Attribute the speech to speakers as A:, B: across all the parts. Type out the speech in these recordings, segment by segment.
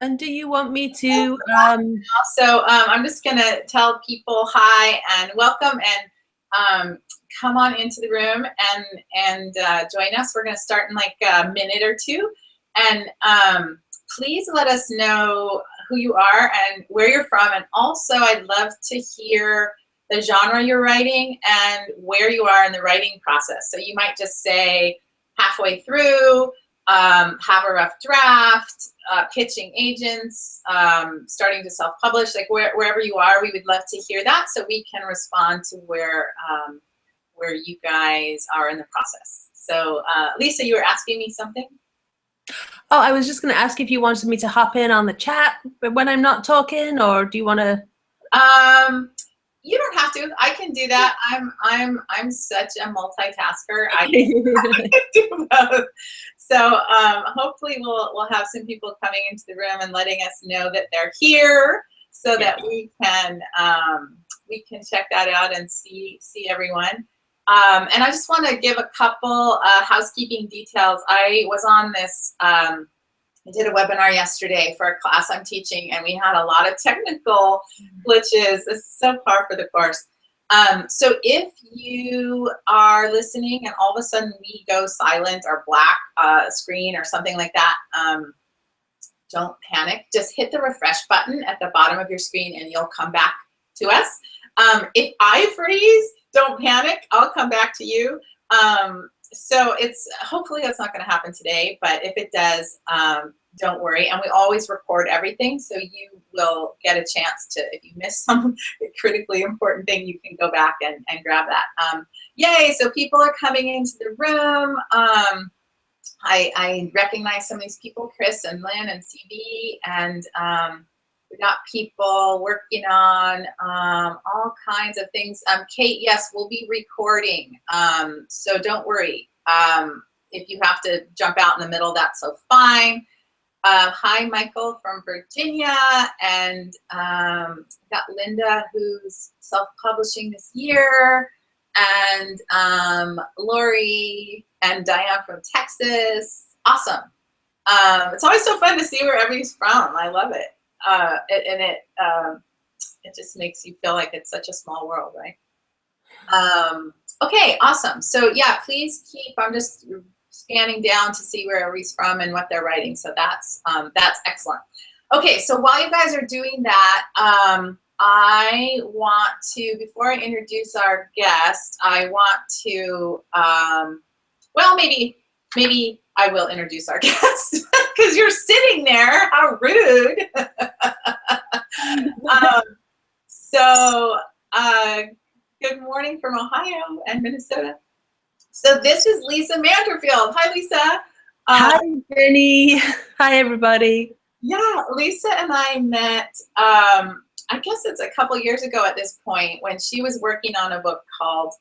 A: And do you want me to?
B: So I'm just going to tell people hi and welcome, and come on into the room and join us. We're going to start in like a minute or two. And please let us know who you are and where you're from. And also, I'd love to hear the genre you're writing and where you are in the writing process. So you might just say halfway through, have a rough draft, pitching agents, starting to self-publish, like wherever you are, we would love to hear that so we can respond to where you guys are in the process. So Lisa, you were asking me something?
A: Oh, I was just going to ask if you wanted me to hop in on the chat when I'm not talking, or do you want to?
B: You don't have to. I can do that. I'm such a multitasker. I can do both. So hopefully we'll have some people coming into the room and letting us know that they're here, so that we can check that out and see everyone. And I just want to give a couple housekeeping details. I was on this. I did a webinar yesterday for a class I'm teaching, and we had a lot of technical glitches. This is so par for the course. So if you are listening and all of a sudden we go silent or black screen or something like that, don't panic. Just hit the refresh button at the bottom of your screen and you'll come back to us. If I freeze, don't panic. I'll come back to you. So hopefully that's not going to happen today, but if it does, don't worry. And we always record everything, so you will get a chance to, if you miss some critically important thing, you can go back and grab that. Yay, so people are coming into the room. I recognize some of these people, Chris and Lynn and CB, and we got people working on all kinds of things. Kate, yes, we'll be recording, so don't worry. If you have to jump out in the middle, that's so fine. Hi, Michael from Virginia, and got Linda, who's self-publishing this year, and Lori and Diane from Texas. Awesome. It's always so fun to see where everybody's from. I love it. It just makes you feel like it's such a small world, right? Okay, awesome. So yeah, please keep, I'm just scanning down to see where everybody's from and what they're writing. So that's excellent. Okay, so while you guys are doing that, I want to, before I introduce our guest, I want to, well, maybe I will introduce our guest because you're sitting there. How rude. Good morning from Ohio and Minnesota. So this is Lisa Manterfield. Hi, Lisa.
A: Hi, Jenny. Hi, everybody.
B: Yeah, Lisa and I met, I guess it's a couple years ago at this point, when she was working on a book called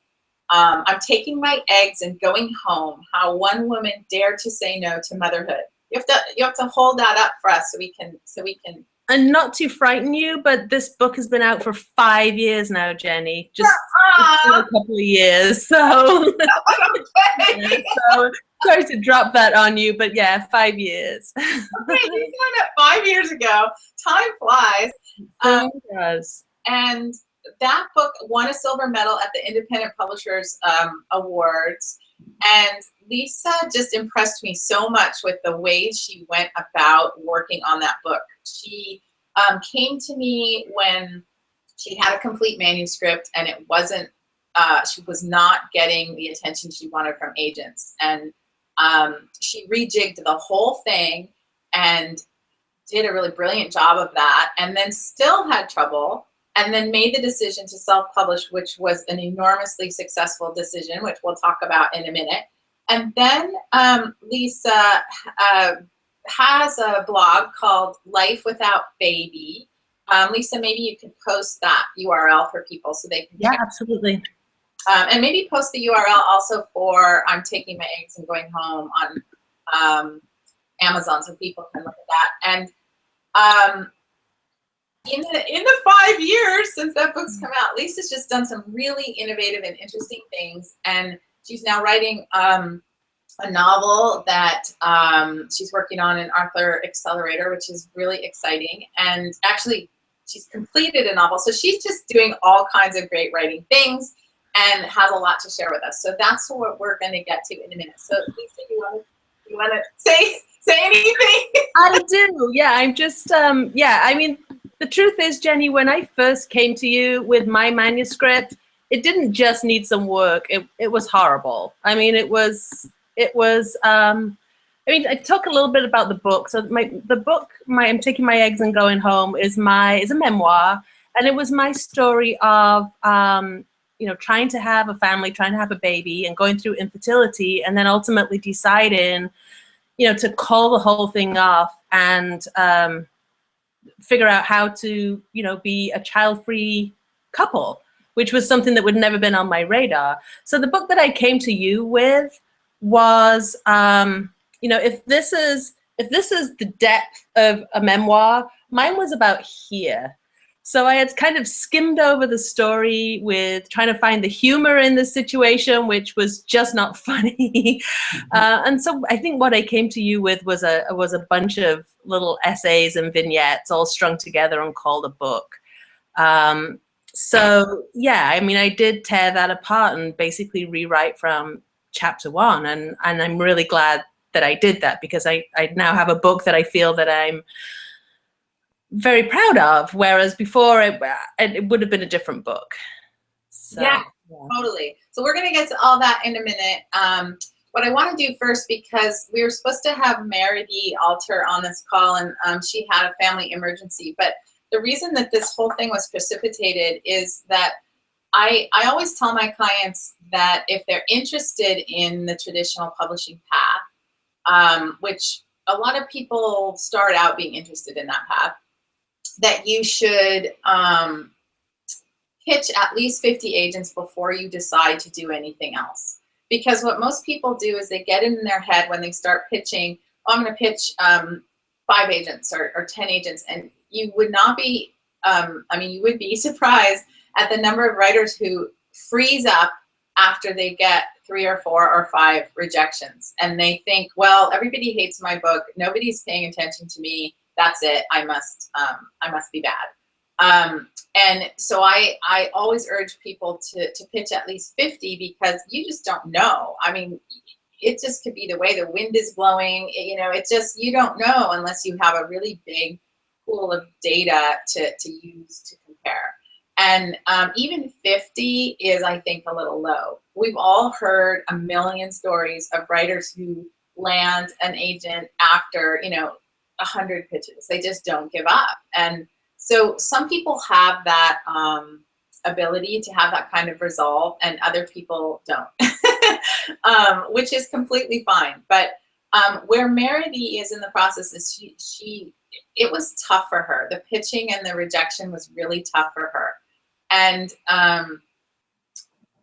B: I'm Taking My Eggs and Going Home, How One Woman Dared to Say No to Motherhood. You have to hold that up for us so we can.
A: And not to frighten you, but this book has been out for 5 years now, Jenny. Just a couple of years. So,
B: okay.
A: So sorry to drop that on you, but yeah, 5 years.
B: Okay, you found it 5 years ago. Time flies.
A: It does.
B: And that book won a silver medal at the Independent Publishers Awards. And Lisa just impressed me so much with the way she went about working on that book. She came to me when she had a complete manuscript and it wasn't, she was not getting the attention she wanted from agents. And she rejigged the whole thing and did a really brilliant job of that, and then still had trouble, and then made the decision to self-publish, which was an enormously successful decision, which we'll talk about in a minute. And then Lisa has a blog called Life Without Baby. Lisa, maybe you can post that URL for people so they can check.
A: Yeah, absolutely.
B: And maybe post the URL also for I'm Taking My Eggs and Going Home on Amazon so people can look at that. And in the 5 years since that book's come out, Lisa's just done some really innovative and interesting things. And she's now writing a novel that she's working on, an Author Accelerator, which is really exciting. And actually, she's completed a novel. So she's just doing all kinds of great writing things and has a lot to share with us. So that's what we're going to get to in a minute. So Lisa, you want to say anything?
A: I do. Yeah, I'm just, yeah, I mean, the truth is, Jenny, when I first came to you with my manuscript, it didn't just need some work. It was horrible. I mean, I mean, I talk a little bit about the book. So the book, I'm Taking My Eggs and Going Home, is a memoir, and it was my story of, you know, trying to have a family, trying to have a baby, and going through infertility, and then ultimately deciding, you know, to call the whole thing off and figure out how to, you know, be a child-free couple, which was something that would never been on my radar. So the book that I came to you with was, you know, if this is the depth of a memoir, mine was about here. So I had kind of skimmed over the story with trying to find the humor in the situation, which was just not funny. And so I think what I came to you with was a bunch of little essays and vignettes all strung together and called a book. So yeah, I mean, I did tear that apart and basically rewrite from chapter one, and I'm really glad that I did that, because I now have a book that I feel that I'm very proud of, whereas before it would have been a different book. So,
B: Yeah, totally. So we're going to get to all that in a minute. What I want to do first, because we were supposed to have Meredy Alter on this call, and she had a family emergency. But the reason that this whole thing was precipitated is that I always tell my clients that if they're interested in the traditional publishing path, which a lot of people start out being interested in that path, that you should pitch at least 50 agents before you decide to do anything else. Because what most people do is they get in their head when they start pitching, oh, I'm going to pitch 5 agents or 10 agents. And you would not be, I mean, you would be surprised at the number of writers who freeze up after they get 3 or 4 or 5 rejections. And they think, well, everybody hates my book. Nobody's paying attention to me. That's it. I must be bad. And so I always urge people to pitch at least 50, because you just don't know. I mean, it just could be the way the wind is blowing. You know, it just, you don't know unless you have a really big pool of data to use to compare. And even 50 is, I think, a little low. We've all heard a million stories of writers who land an agent after, you know, 100 pitches. They just don't give up. And so some people have that ability to have that kind of resolve, and other people don't, which is completely fine. But where Meredy is in the process is it was tough for her. The pitching and the rejection was really tough for her. And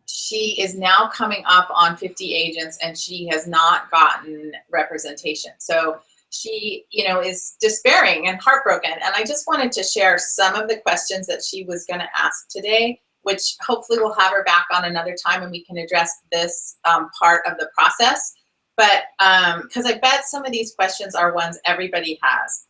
B: she is now coming up on 50 agents, and she has not gotten representation. So she, you know, is despairing and heartbroken. And I just wanted to share some of the questions that she was going to ask today, which hopefully we'll have her back on another time and we can address this part of the process. But because I bet some of these questions are ones everybody has.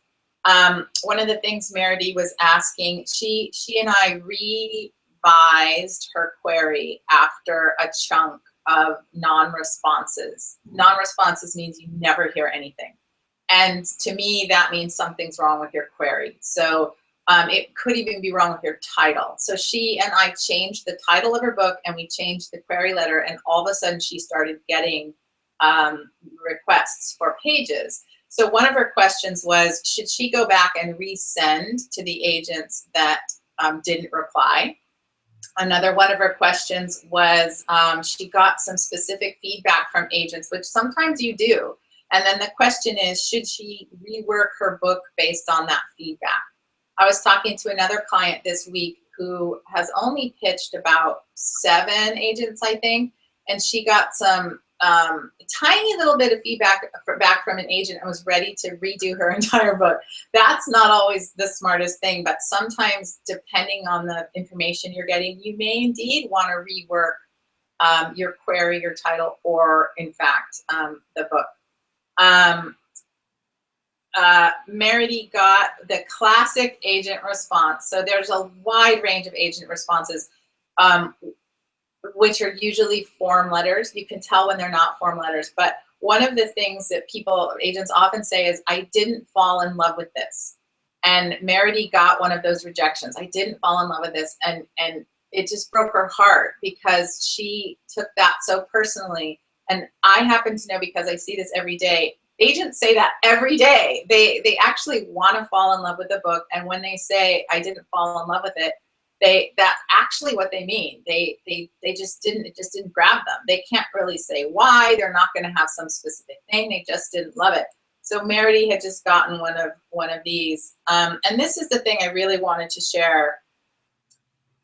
B: One of the things Meredy was asking, she and I revised her query after a chunk of non-responses. Non-responses means you never hear anything. And to me, that means something's wrong with your query. So it could even be wrong with your title. So she and I changed the title of her book, and we changed the query letter, and all of a sudden she started getting requests for pages. So one of her questions was, should she go back and resend to the agents that didn't reply? Another one of her questions was, she got some specific feedback from agents, which sometimes you do. And then the question is, should she rework her book based on that feedback? I was talking to another client this week who has only pitched about 7 agents, I think, and she got some tiny little bit of feedback back from an agent and was ready to redo her entire book. That's not always the smartest thing, but sometimes depending on the information you're getting, you may indeed want to rework your query, your title, or in fact, the book. Meredy got the classic agent response. So there's a wide range of agent responses, which are usually form letters. You can tell when they're not form letters, but one of the things that agents often say is, I didn't fall in love with this. And Meredy got one of those rejections. I didn't fall in love with this. And it just broke her heart because she took that so personally. And I happen to know, because I see this every day, agents say that every day. They actually want to fall in love with the book. And when they say, I didn't fall in love with it, that's actually what they mean. It just didn't grab them. They can't really say why. They're not going to have some specific thing. They just didn't love it. So Meredy had just gotten one of these. And this is the thing I really wanted to share.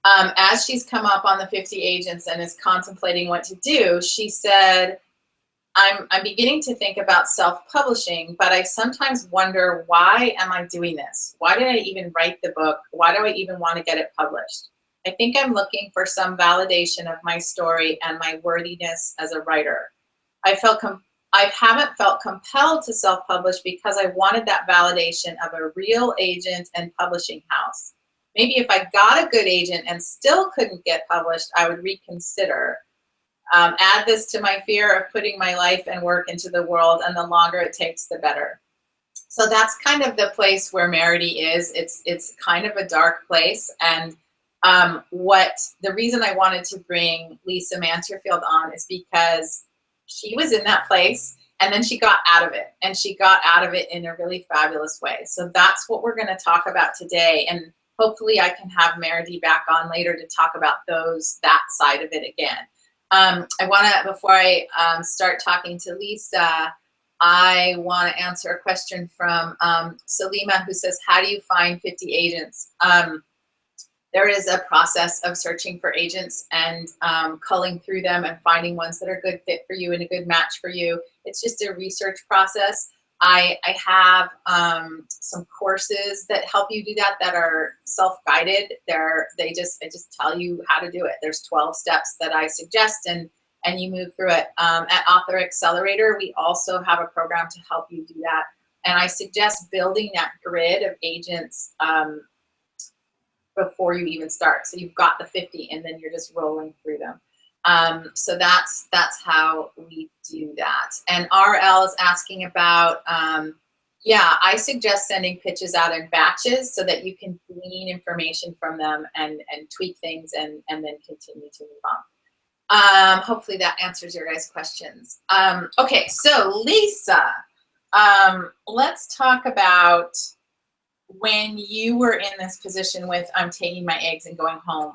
B: As she's come up on the 50 agents and is contemplating what to do, she said, I'm beginning to think about self-publishing, but I sometimes wonder, why am I doing this? Why did I even write the book? Why do I even want to get it published? I think I'm looking for some validation of my story and my worthiness as a writer. I haven't felt compelled to self-publish because I wanted that validation of a real agent and publishing house. Maybe if I got a good agent and still couldn't get published, I would reconsider. Add this to my fear of putting my life and work into the world, and the longer it takes, the better. So that's kind of the place where Meredy is. It's kind of a dark place. And the reason I wanted to bring Lisa Manterfield on is because she was in that place, and then she got out of it, and she got out of it in a really fabulous way. So that's what we're going to talk about today. And hopefully I can have Meredy back on later to talk about that side of it again. I want to, before I start talking to Lisa, I want to answer a question from Salima, who says, how do you find 50 agents? There is a process of searching for agents and culling through them and finding ones that are a good fit for you and a good match for you. It's just a research process. I have some courses that help you do that are self-guided. I just tell you how to do it. There's 12 steps that I suggest, and you move through it. At Author Accelerator, we also have a program to help you do that. And I suggest building that grid of agents before you even start. So you've got the 50, and then you're just rolling through them. So that's how we do that. And RL is asking about, yeah, I suggest sending pitches out in batches so that you can glean information from them and tweak things and then continue to move on. Hopefully that answers your guys' questions. Okay, so Lisa, let's talk about when you were in this position with I'm taking my eggs and going home,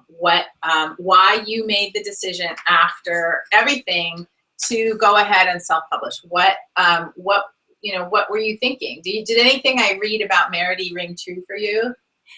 B: why you made the decision after everything to go ahead and self-publish. What were you thinking? Did anything I read about Meredy ring true for you?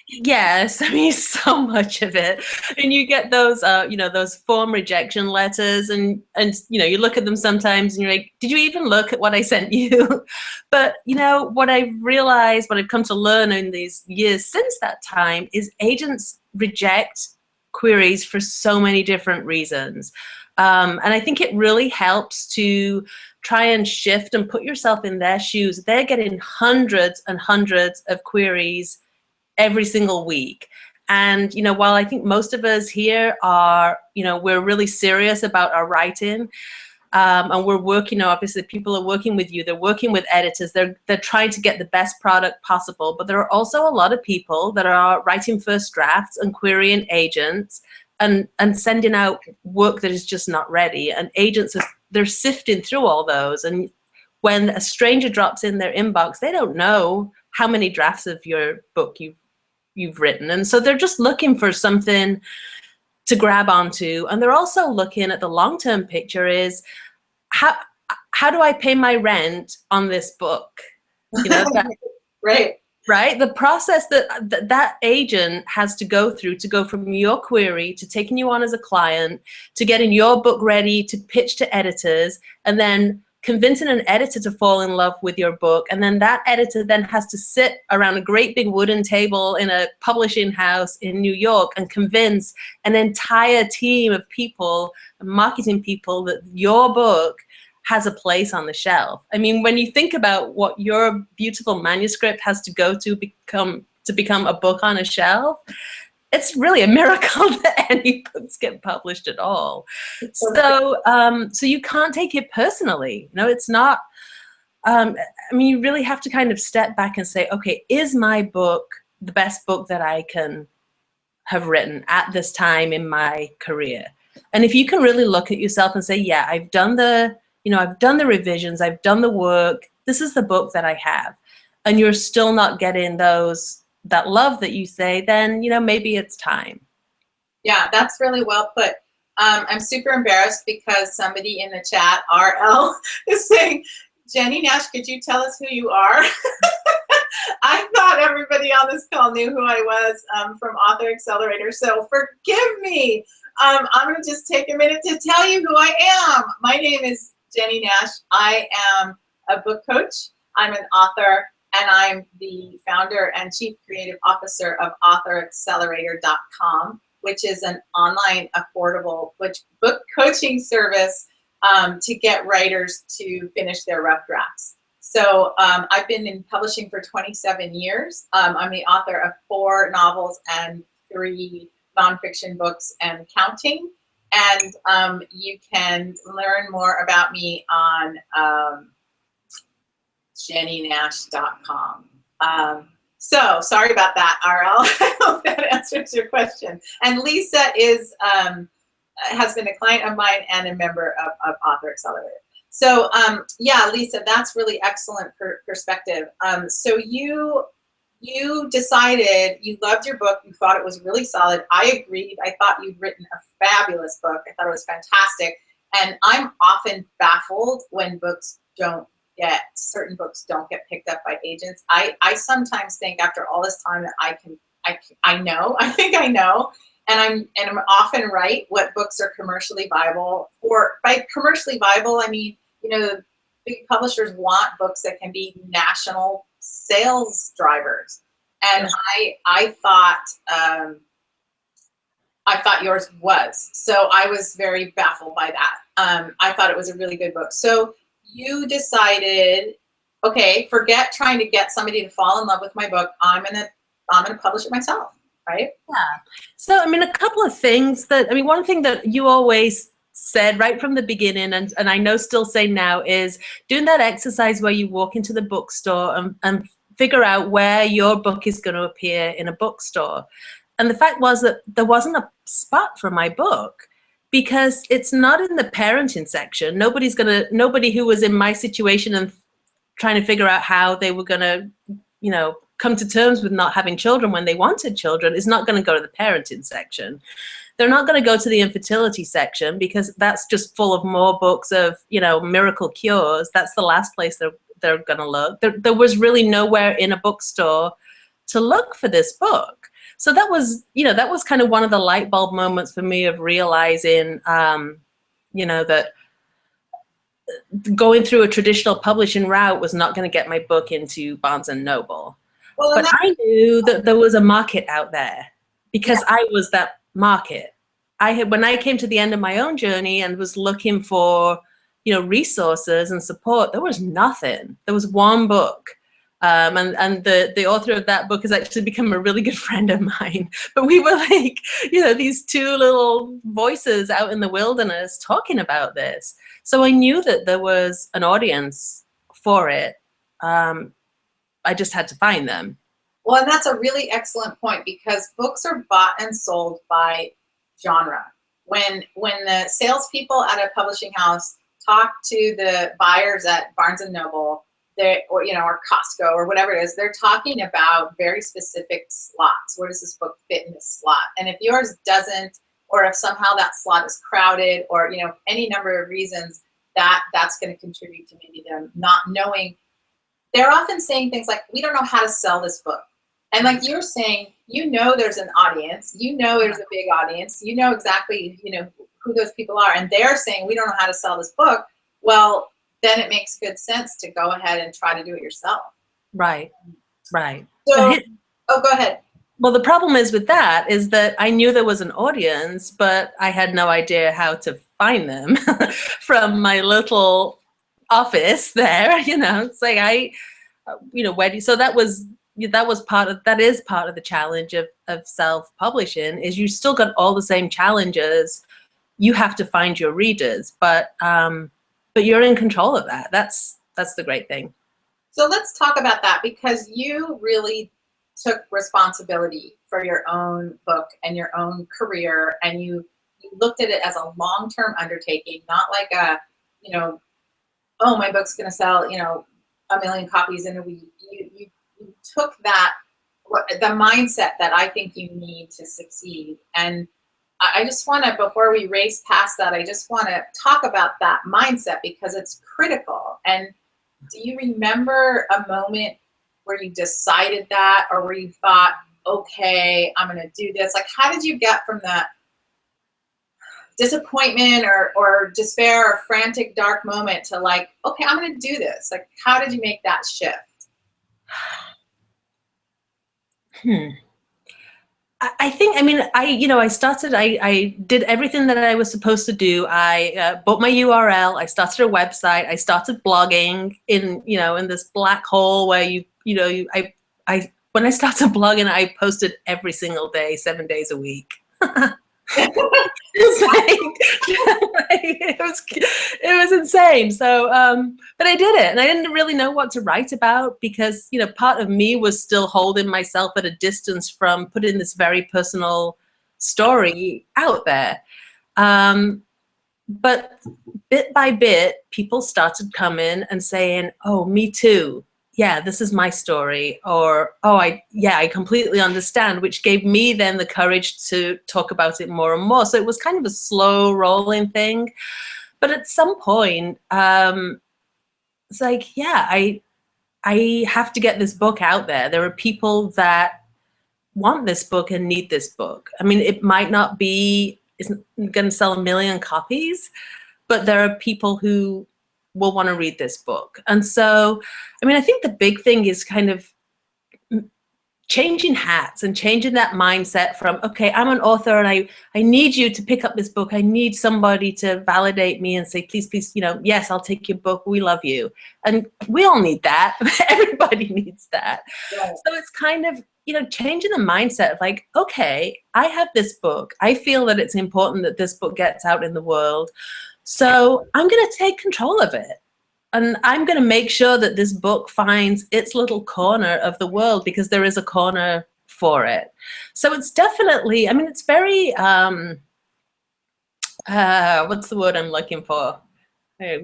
A: Yes, I mean, so much of it. And you get those, those form rejection letters, and you look at them sometimes and you're like, did you even look at what I sent you? But, what I realized, what I've come to learn in these years since that time is agents reject queries for so many different reasons. And I think it really helps to try and shift and put yourself in their shoes. They're getting hundreds and hundreds of queries every single week. And, while I think most of us here are, we're really serious about our writing, and we're working, obviously people are working with you, they're working with editors, they're trying to get the best product possible, but there are also a lot of people that are writing first drafts and querying agents and sending out work that is just not ready. And agents, they're sifting through all those. And when a stranger drops in their inbox, they don't know how many drafts of your book you've written. And so they're just looking for something to grab onto. And they're also looking at the long-term picture is, how do I pay my rent on this book? Right? The process that agent has to go through to go from your query to taking you on as a client, to getting your book ready, to pitch to editors, and then convincing an editor to fall in love with your book, and then that editor then has to sit around a great big wooden table in a publishing house in New York and convince an entire team of people, marketing people, that your book has a place on the shelf. I mean, when you think about what your beautiful manuscript has to go to become a book on a shelf, it's really a miracle that any books get published at all. So, so you can't take it personally. No, it's not. I mean, you really have to kind of step back and say, okay, is my book the best book that I can have written at this time in my career? And if you can really look at yourself and say, yeah, I've done the revisions, I've done the work, this is the book that I have, and you're still not getting that love that you say, then, maybe it's time.
B: Yeah, that's really well put. I'm super embarrassed because somebody in the chat, RL, is saying, Jennie Nash, could you tell us who you are? I thought everybody on this call knew who I was from Author Accelerator, so forgive me. I'm going to just take a minute to tell you who I am. My name is Jennie Nash. I am a book coach. I'm an author, and I'm the founder and chief creative officer of authoraccelerator.com, which is an online affordable book coaching service to get writers to finish their rough drafts. So I've been in publishing for 27 years. I'm the author of 4 novels and 3 nonfiction books and counting. And you can learn more about me on jennienash.com. So sorry about that, RL. I hope that answers your question. And Lisa has been a client of mine and a member of Author Accelerator. So yeah, Lisa, that's really excellent perspective. So you decided you loved your book, you thought it was really solid. I agreed. I thought you'd written a fabulous book. I thought it was fantastic. And I'm often baffled when certain books don't get picked up by agents. I sometimes think after all this time that I think I know, and I'm often right what books are commercially viable. By commercially viable, I mean, big publishers want books that can be national sales drivers. And I thought yours was. So I was very baffled by that. I thought it was a really good book. So you decided, okay, forget trying to get somebody to fall in love with my book. I'm gonna publish it myself, right?
A: Yeah. So I mean, a couple of things one thing that you always said right from the beginning, and I know still say now, is doing that exercise where you walk into the bookstore and figure out where your book is going to appear in a bookstore. And the fact was that there wasn't a spot for my book, because it's not in the parenting section. Nobody who was in my situation and trying to figure out how they were gonna, come to terms with not having children when they wanted children is not gonna go to the parenting section. They're not gonna go to the infertility section, because that's just full of more books of, miracle cures. That's the last place they're gonna look. There was really nowhere in a bookstore to look for this book. So that was kind of one of the light bulb moments for me of realizing, that going through a traditional publishing route was not going to get my book into Barnes and Noble. Well, but I knew that there was a market out there, because I was that market. When I came to the end of my own journey and was looking for, resources and support, there was nothing. There was one book. And the author of that book has actually become a really good friend of mine. But we were like, these 2 little voices out in the wilderness talking about this. So I knew that there was an audience for it. I just had to find them.
B: Well, and that's a really excellent point, because books are bought and sold by genre. When the salespeople at a publishing house talk to the buyers at Barnes and Noble, or Costco or whatever it is, they're talking about very specific slots. Where does this book fit in this slot? And if yours doesn't, or if somehow that slot is crowded, or any number of reasons, that's going to contribute to maybe them not knowing. They're often saying things like, we don't know how to sell this book. And like you're saying, there's an audience, there's a big audience, exactly, who those people are. And they're saying, we don't know how to sell this book. Well, then it makes good sense to go ahead and try to do it yourself.
A: Right. Right.
B: So, oh, go ahead.
A: Well, the problem is with that is that I knew there was an audience, but I had no idea how to find them from my little office there. It's like so that is part of the challenge of self-publishing, is you still got all the same challenges. You have to find your readers, but you're in control of that. That's the great thing.
B: So let's talk about that, because you really took responsibility for your own book and your own career, and you looked at it as a long-term undertaking, not like a, oh, my book's going to sell, 1 million copies in a week. You took that, the mindset that I think you need to succeed. And I just want to, before we race past that, I just want to talk about that mindset, because it's critical. And do you remember a moment where you decided that, or where you thought, okay, I'm going to do this? Like, how did you get from that disappointment or despair or frantic, dark moment to like, okay, I'm going to do this? Like, how did you make that shift?
A: I think, I did everything that I was supposed to do. I bought my URL. I started a website. I started blogging in this black hole where when I started blogging, I posted every single day, 7 days a week. It was insane. So, but I did it, and I didn't really know what to write about, because part of me was still holding myself at a distance from putting this very personal story out there. But bit by bit, people started coming and saying, "Oh, me too. Yeah, this is my story," or, "Oh, I completely understand," which gave me then the courage to talk about it more and more. So it was kind of a slow rolling thing. But at some point, it's like, yeah, I have to get this book out there. There are people that want this book and need this book. I mean, it might not be, it's going to sell 1 million copies, but there are people who will want to read this book. And so, I think the big thing is kind of changing hats and changing that mindset from, okay, I'm an author and I need you to pick up this book. I need somebody to validate me and say, please, yes, I'll take your book. We love you. And we all need that. Everybody needs that. Right. So it's kind of, changing the mindset of like, okay, I have this book. I feel that it's important that this book gets out in the world. So I'm going to take control of it. And I'm going to make sure that this book finds its little corner of the world, because there is a corner for it. So it's definitely, it's very, what's the word I'm looking for?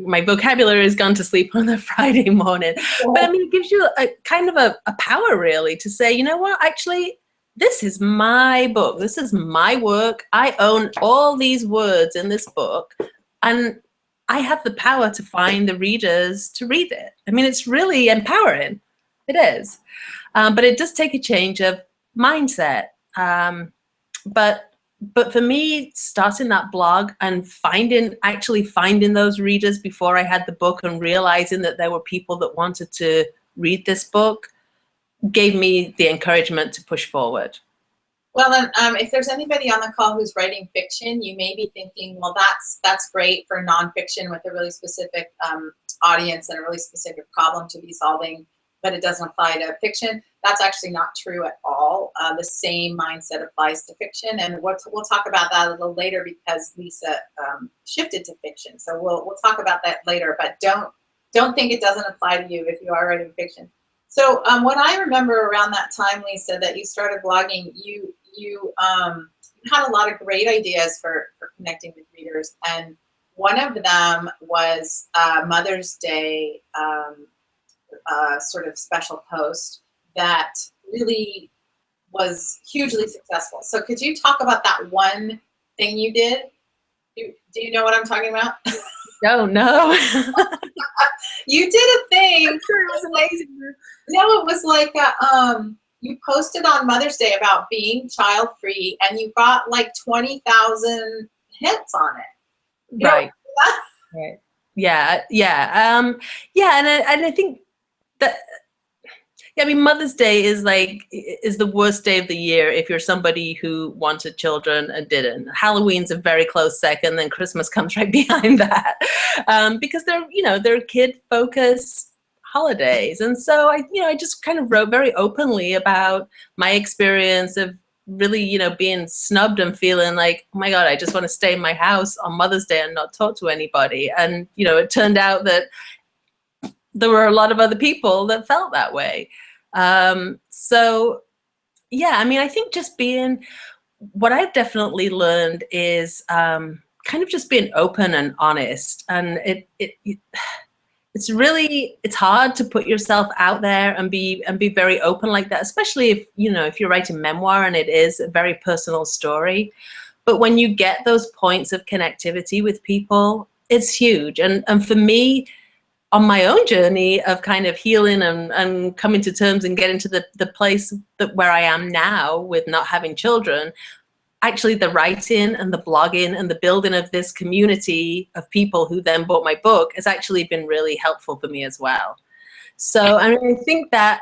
A: My vocabulary has gone to sleep on a Friday morning. But it gives you a kind of a power, really, to say, you know what, actually, this is my book. This is my work. I own all these words in this book. And I have the power to find the readers to read it. It's really empowering. It is. But it does take a change of mindset. But for me, starting that blog and actually finding those readers before I had the book, and realizing that there were people that wanted to read this book, gave me the encouragement to push forward.
B: Well, then, if there's anybody on the call who's writing fiction, you may be thinking, well, that's great for nonfiction with a really specific audience and a really specific problem to be solving, but it doesn't apply to fiction. That's actually not true at all. The same mindset applies to fiction, and we'll talk about that a little later, because Lisa shifted to fiction. So we'll talk about that later. But don't think it doesn't apply to you if you are writing fiction. So what I remember around that time, Lisa, that you started blogging, you had a lot of great ideas for connecting with readers, and one of them was Mother's Day sort of special post that really was hugely successful. So could you talk about that one thing you did? Do you know what I'm talking about?
A: No.
B: You did a thing.
A: I'm sure it was amazing.
B: No, it was like you posted on Mother's Day about being child-free, and you got like 20,000 hits on it.
A: Right. Right. Yeah, yeah, yeah, and I think that, yeah, I mean, Mother's Day is the worst day of the year if you're somebody who wanted children and didn't. Halloween's a very close second, then Christmas comes right behind that, because they're kid-focused holidays. And so I just kind of wrote very openly about my experience of really, being snubbed and feeling like, oh my God, I just want to stay in my house on Mother's Day and not talk to anybody. And, it turned out that there were a lot of other people that felt that way. So yeah, I mean, I think what I've definitely learned is kind of just being open and honest. And it's hard to put yourself out there and be very open like that, especially if you're writing memoir and it is a very personal story. But when you get those points of connectivity with people, it's huge. And for me, on my own journey of kind of healing and coming to terms and getting to the place where I am now with not having children, actually the writing and the blogging and the building of this community of people who then bought my book has actually been really helpful for me as well. So I mean, I think that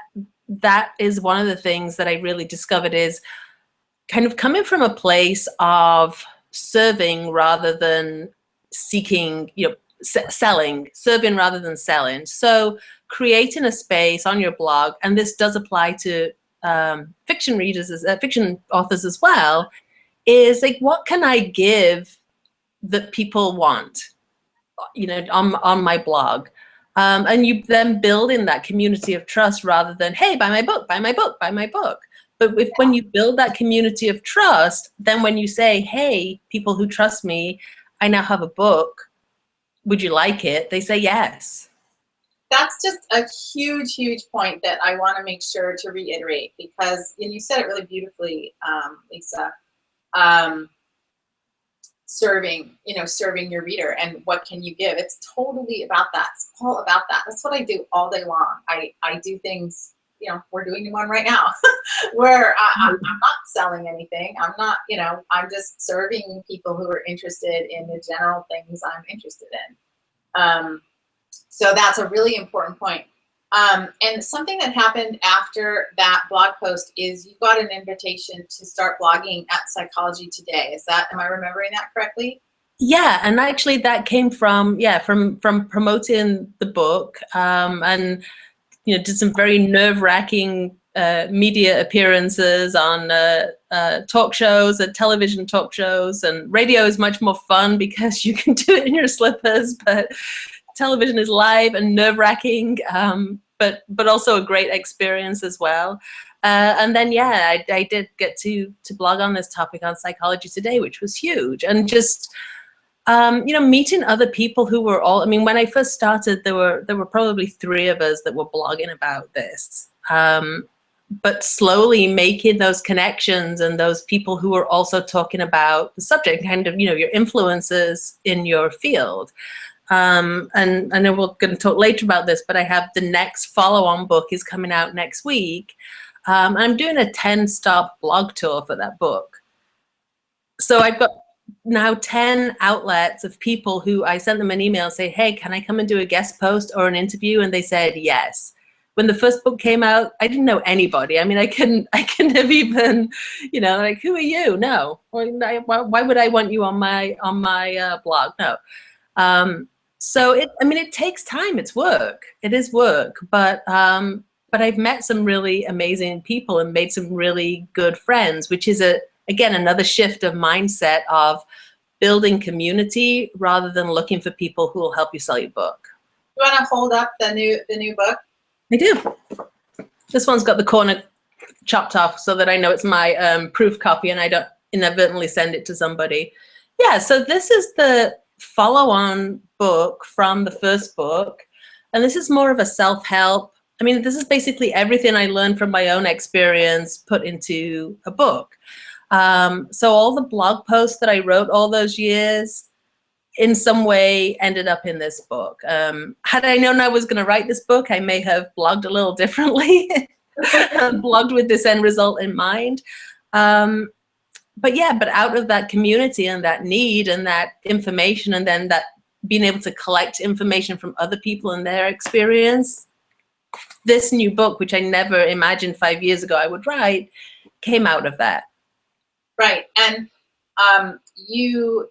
A: is one of the things that I really discovered is kind of coming from a place of serving rather than seeking, selling, serving rather than selling. So creating a space on your blog, and this does apply to fiction readers, fiction authors as well, is like, what can I give that people want, on my blog? And you then build in that community of trust rather than, hey, buy my book, buy my book, buy my book. But when you build that community of trust, then when you say, hey, people who trust me, I now have a book, would you like it? They say yes.
B: That's just a huge, huge point that I want to make sure to reiterate, because, and you said it really beautifully, Lisa, serving your reader and what can you give. It's totally about that. It's all about that. That's what I do all day long. I do things, we're doing one right now where I'm not selling anything. I'm not, I'm just serving people who are interested in the general things I'm interested in. So that's a really important point. And something that happened after that blog post is you got an invitation to start blogging at Psychology Today. Am I remembering that correctly?
A: Yeah, and actually that came from promoting the book, and did some very nerve-wracking media appearances on talk shows, television talk shows, and radio is much more fun because you can do it in your slippers, but television is live and nerve-wracking, but also a great experience as well. And then, yeah, I did get to blog on this topic on Psychology Today, which was huge. And just, meeting other people who were all, I mean, when I first started, there were probably 3 of us that were blogging about this. But slowly making those connections and those people who are also talking about the subject, kind of, your influences in your field. And I know we're going to talk later about this, but I have the next follow-on book is coming out next week. I'm doing a 10-stop blog tour for that book. So I've got now 10 outlets of people who I sent them an email, say, hey, can I come and do a guest post or an interview? And they said yes. When the first book came out, I didn't know anybody. I mean, I couldn't have even, like, who are you? No. Why would I want you on my blog? No. So it takes time. It's work. It is work. But I've met some really amazing people and made some really good friends, which is again another shift of mindset of building community rather than looking for people who will help you sell your book.
B: You want to hold up the new book?
A: I do. This one's got the corner chopped off so that I know it's my proof copy and I don't inadvertently send it to somebody. Yeah, so this is the follow-on book from the first book, and this is more of a self-help. I mean, this is basically everything I learned from my own experience put into a book. So all the blog posts that I wrote all those years in some way ended up in this book. Had I known I was going to write this book, I may have blogged a little differently, blogged with this end result in mind. But out of that community and that need and that information and then that being able to collect information from other people and their experience, this new book, which I never imagined 5 years ago I would write, came out of that.
B: Right. And you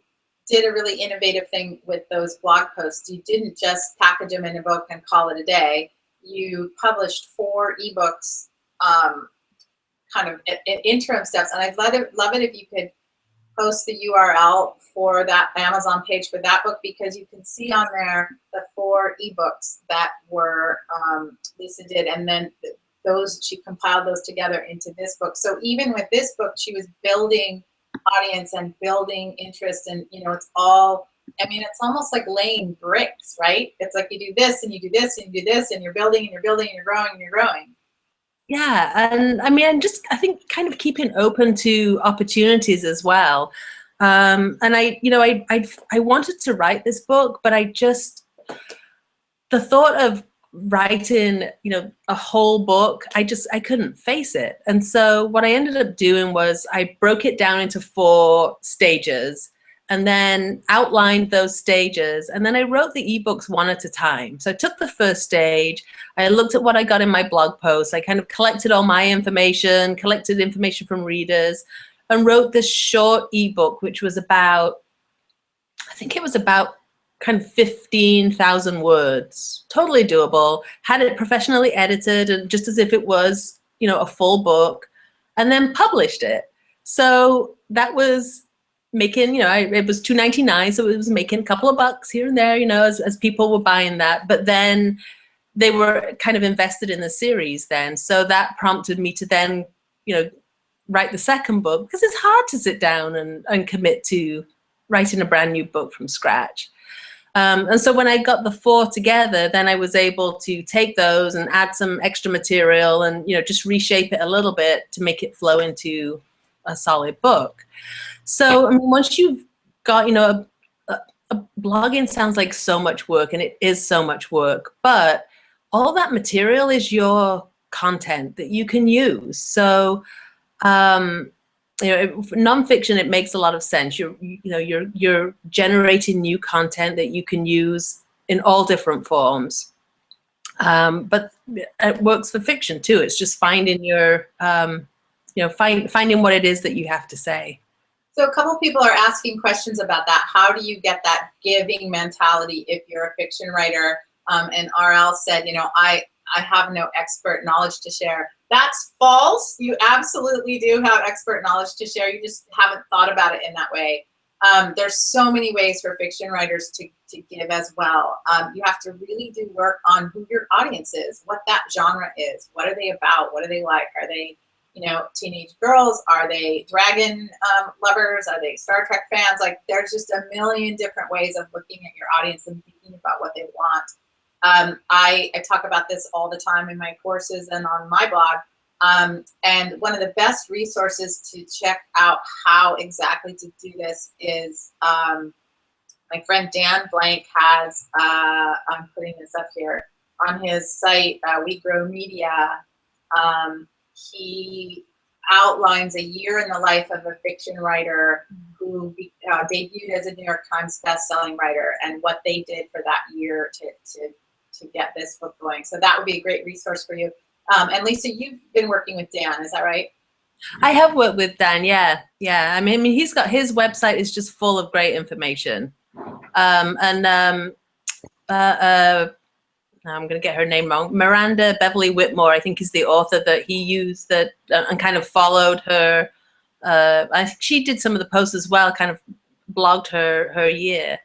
B: did a really innovative thing with those blog posts. You didn't just package them in a book and call it a day. You published 4 ebooks, kind of at interim steps. And I'd love it if you could post the URL for that Amazon page for that book, because you can see on there the 4 ebooks that were Lisa did, and then she compiled those together into this book. So even with this book, she was building audience and building interest, and it's all, I mean, it's almost like laying bricks, right? It's like you do this and you do this and you do this, and you're building and you're building and you're growing and you're growing.
A: Yeah, and I mean, I think kind of keeping open to opportunities as well. And I wanted to write this book, but the thought of writing, a whole book, I couldn't face it. And so what I ended up doing was I broke it down into 4 stages, and then outlined those stages. And then I wrote the ebooks one at a time. So I took the first stage, I looked at what I got in my blog posts, I kind of collected all my information, collected information from readers, and wrote this short ebook, which was about, I think it was about kind of 15,000 words, totally doable, had it professionally edited and just as if it was, a full book, and then published it. So that was making, it was $2.99, so it was making a couple of bucks here and there, as people were buying that. But then they were kind of invested in the series then. So that prompted me to then, write the second book, because it's hard to sit down and commit to writing a brand new book from scratch. And so when I got the 4 together, then I was able to take those and add some extra material and, just reshape it a little bit to make it flow into a solid book. So, I mean, once you've got, blogging sounds like so much work, and it is so much work, but all that material is your content that you can use. So, nonfiction, it makes a lot of sense. You're generating new content that you can use in all different forms. But it works for fiction too. It's just finding finding what it is that you have to say.
B: So a couple people are asking questions about that. How do you get that giving mentality if you're a fiction writer? And RL said, I have no expert knowledge to share. That's false. You absolutely do have expert knowledge to share. You just haven't thought about it in that way. There's so many ways for fiction writers to give as well. You have to really do work on who your audience is, what that genre is, what are they about, what do they like? Are they, teenage girls? Are they dragon lovers? Are they Star Trek fans? Like, there's just a million different ways of looking at your audience and thinking about what they want. I talk about this all the time in my courses and on my blog. And one of the best resources to check out how exactly to do this is my friend Dan Blank has, I'm putting this up here, on his site, We Grow Media. He outlines a year in the life of a fiction writer who debuted as a New York Times best-selling writer, and what they did for that year to get this book going. So that would be a great resource for you. And Lisa, you've been working with Dan, is that right?
A: I have worked with Dan, yeah. I mean, he's got, his website is just full of great information. I'm going to get her name wrong. Miranda Beverly Whitmore, I think, is the author that he used that and kind of followed her. I think she did some of the posts as well, kind of blogged her year.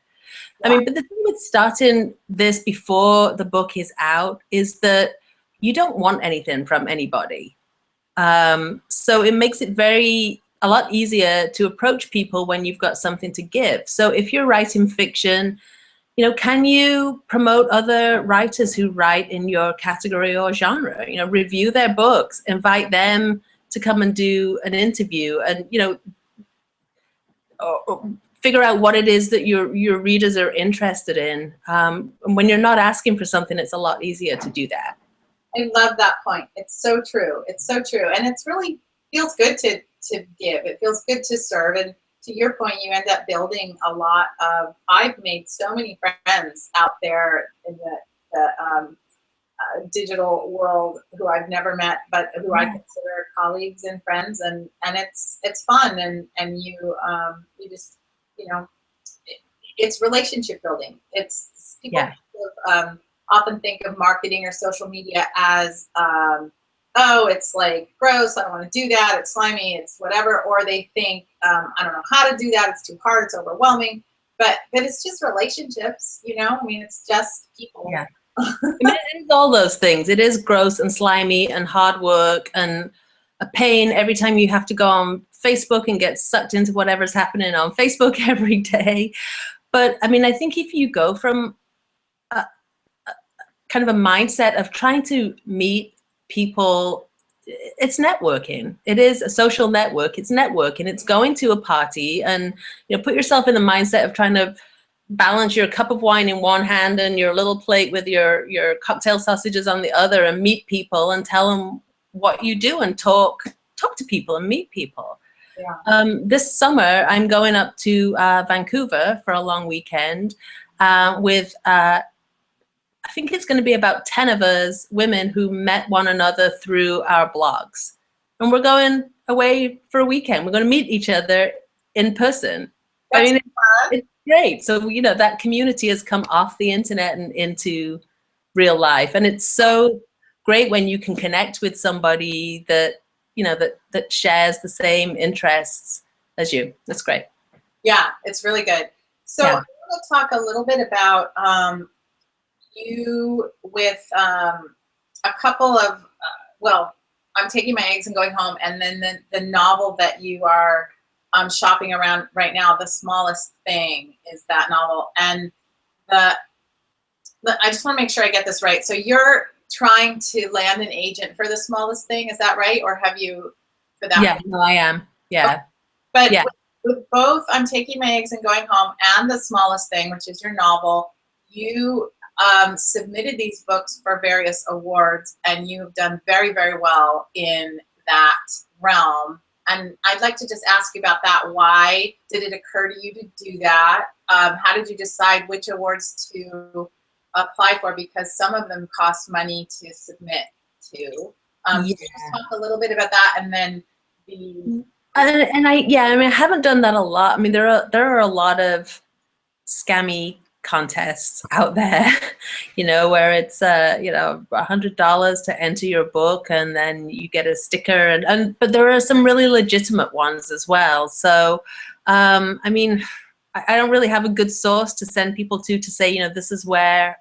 A: I mean, but the thing with starting this before the book is out is that you don't want anything from anybody. So it makes it a lot easier to approach people when you've got something to give. So if you're writing fiction, can you promote other writers who write in your category or genre? Review their books, invite them to come and do an interview, and figure out what it is that your readers are interested in. And when you're not asking for something, it's a lot easier to do that.
B: I love that point. It's so true. It's so true. And it's really feels good to give. It feels good to serve. And to your point, you end up building a lot of, I've made so many friends out there in the digital world who I've never met, but who I consider colleagues and friends, and it's fun, and you just, you know, it's relationship building. It's people often think of marketing or social media as oh, it's like gross, I don't want to do that, it's slimy, it's whatever, or they think I don't know how to do that, it's too hard, it's overwhelming, but it's just relationships, you know. I mean, it's just people.
A: Yeah. I mean, it is all those things. It is gross and slimy and hard work and a pain every time you have to go on Facebook and get sucked into whatever's happening on Facebook every day. But I mean, I think if you go from a kind of a mindset of trying to meet people, it's networking. It is a social network. It's networking. It's going to a party, and you know, put yourself in the mindset of trying to balance your cup of wine in one hand and your little plate with your cocktail sausages on the other, and meet people and tell them what you do and talk to people and meet people. Yeah. This summer, I'm going up to Vancouver for a long weekend with I think it's going to be about 10 of us women who met one another through our blogs. And we're going away for a weekend. We're going to meet each other in person.
B: That's
A: I mean, it's great. So, you know, that community has come off the internet and into real life. And it's so great when you can connect with somebody that, you know, that shares the same interests as you. That's great.
B: Yeah, it's really good. So I want to talk a little bit about you with a couple of, well, I'm Taking My Eggs and Going Home, and then the novel that you are shopping around right now, The Smallest Thing, is that novel. And I just want to make sure I get this right. So you're trying to land an agent for The Smallest Thing, is that right? Or have you for that?
A: Yeah, no, I am. Yeah.
B: Okay. But yeah, with both I'm Taking My Eggs and Going Home and The Smallest Thing, which is your novel, you submitted these books for various awards, and you've done very, very well in that realm. And I'd like to just ask you about that. Why did it occur to you to do that? How did you decide which awards to apply for? Because some of them cost money to submit to. Can you just talk a little bit about that, and then the...
A: And I mean, I haven't done that a lot. I mean, there are a lot of scammy contests out there, you know, where it's you know, $100 to enter your book, and then you get a sticker, but there are some really legitimate ones as well. So I mean, I don't really have a good source to send people to say, you know, this is where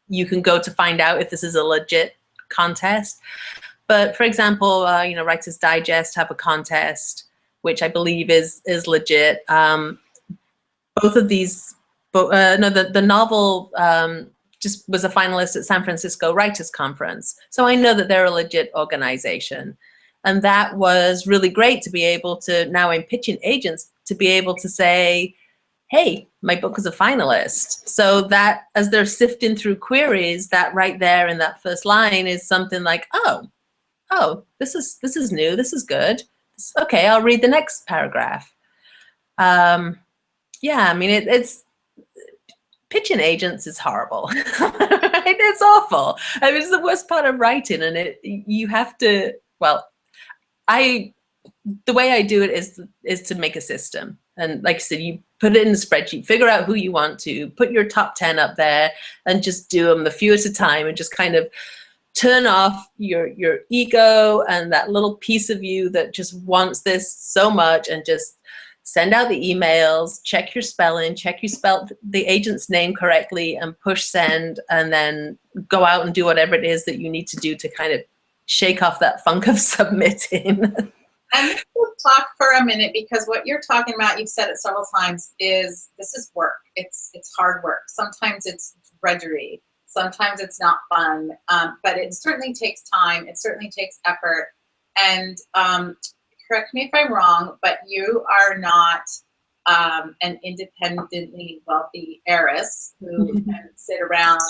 A: you can go to find out if this is a legit contest. But for example, you know, Writer's Digest have a contest, which I believe is legit. Both of these, no, the novel just was a finalist at San Francisco Writers Conference. So I know that they're a legit organization. And that was really great to be able to, now I'm pitching agents, to be able to say, hey, my book is a finalist. So that as they're sifting through queries, that right there in that first line is something like, oh, this is new, this is good. Okay, I'll read the next paragraph. Yeah, I mean, it's pitching agents is horrible. Right? It's awful. I mean, it's the worst part of writing, and you have to, well, the way I do it is to make a system. And like I said, you put it in a spreadsheet, figure out who you want to, put your top 10 up there, and just do them a few at a time, and just kind of turn off your ego and that little piece of you that just wants this so much, and just send out the emails, check your spelling, check you spelled the agent's name correctly, and push send, and then go out and do whatever it is that you need to do to kind of shake off that funk of submitting.
B: And let's talk for a minute, because what you're talking about, you've said it several times, is this is work. It's hard work. Sometimes it's drudgery. Sometimes it's not fun, but it certainly takes time. It certainly takes effort. And correct me if I'm wrong, but you are not an independently wealthy heiress who can sit around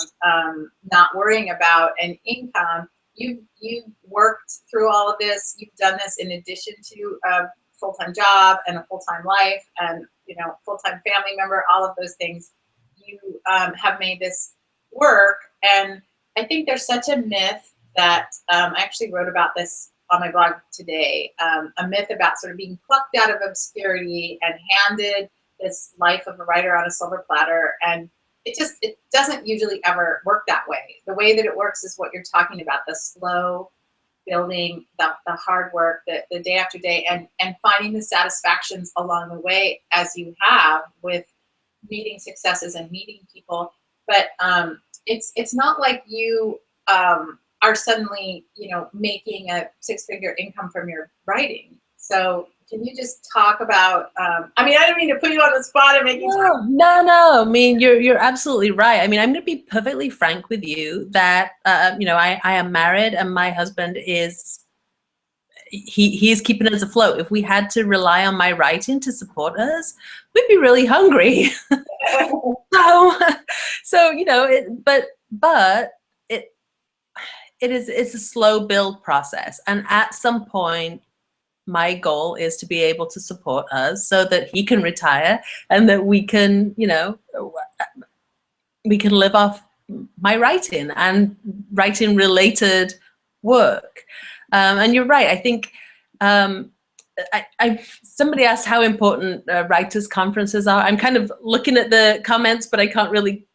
B: not worrying about an income. You've worked through all of this. You've done this in addition to full-time job and a full-time life and, you know, full-time family member, all of those things, you have made this work. And I think there's such a myth that I actually wrote about this on my blog today, a myth about sort of being plucked out of obscurity and handed this life of a writer on a silver platter. And it doesn't usually ever work that way. The way that it works is what you're talking about, the slow building, the hard work, the day after day, and finding the satisfactions along the way as you have with meeting successes and meeting people. But it's not like you are suddenly, you know, making a six-figure income from your writing. So can you just talk about, I mean, I don't mean to put you on the spot and make you talk.
A: No. I mean, you're absolutely right. I mean, I'm going to be perfectly frank with you that, you know, I am married and my husband is, he's keeping us afloat. If we had to rely on my writing to support us, we'd be really hungry. so, you know, it's a slow build process. And at some point, my goal is to be able to support us so that he can retire and that we can, you know, we can live off my writing and writing related work. And you're right. I think somebody asked how important writers' conferences are. I'm kind of looking at the comments, but I can't really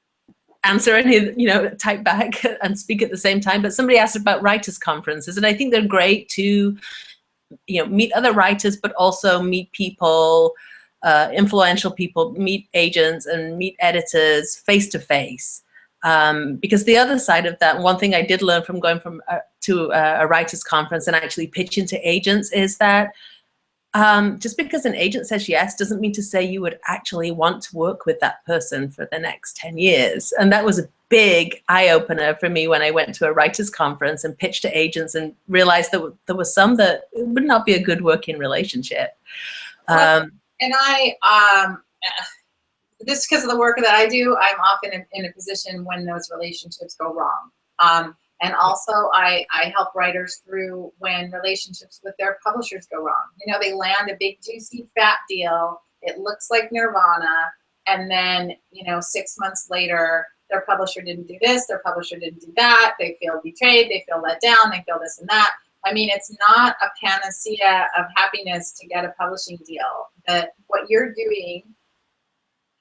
A: answer any, you know, type back and speak at the same time. But somebody asked about writers' conferences, and I think they're great to, you know, meet other writers, but also meet people, influential people, meet agents and meet editors face to face. Because the other side of that, one thing I did learn from going to a writers' conference and actually pitching to agents is that just because an agent says yes doesn't mean to say you would actually want to work with that person for the next 10 years. And that was a big eye-opener for me when I went to a writers' conference and pitched to agents and realized that there was some that it would not be a good working relationship.
B: And just because of the work that I do, I'm often in a position when those relationships go wrong. And also I help writers through when relationships with their publishers go wrong. You know, they land a big, juicy, fat deal. It looks like nirvana. And then, you know, 6 months later, their publisher didn't do this, their publisher didn't do that. They feel betrayed, they feel let down, they feel this and that. I mean, it's not a panacea of happiness to get a publishing deal. But what you're doing,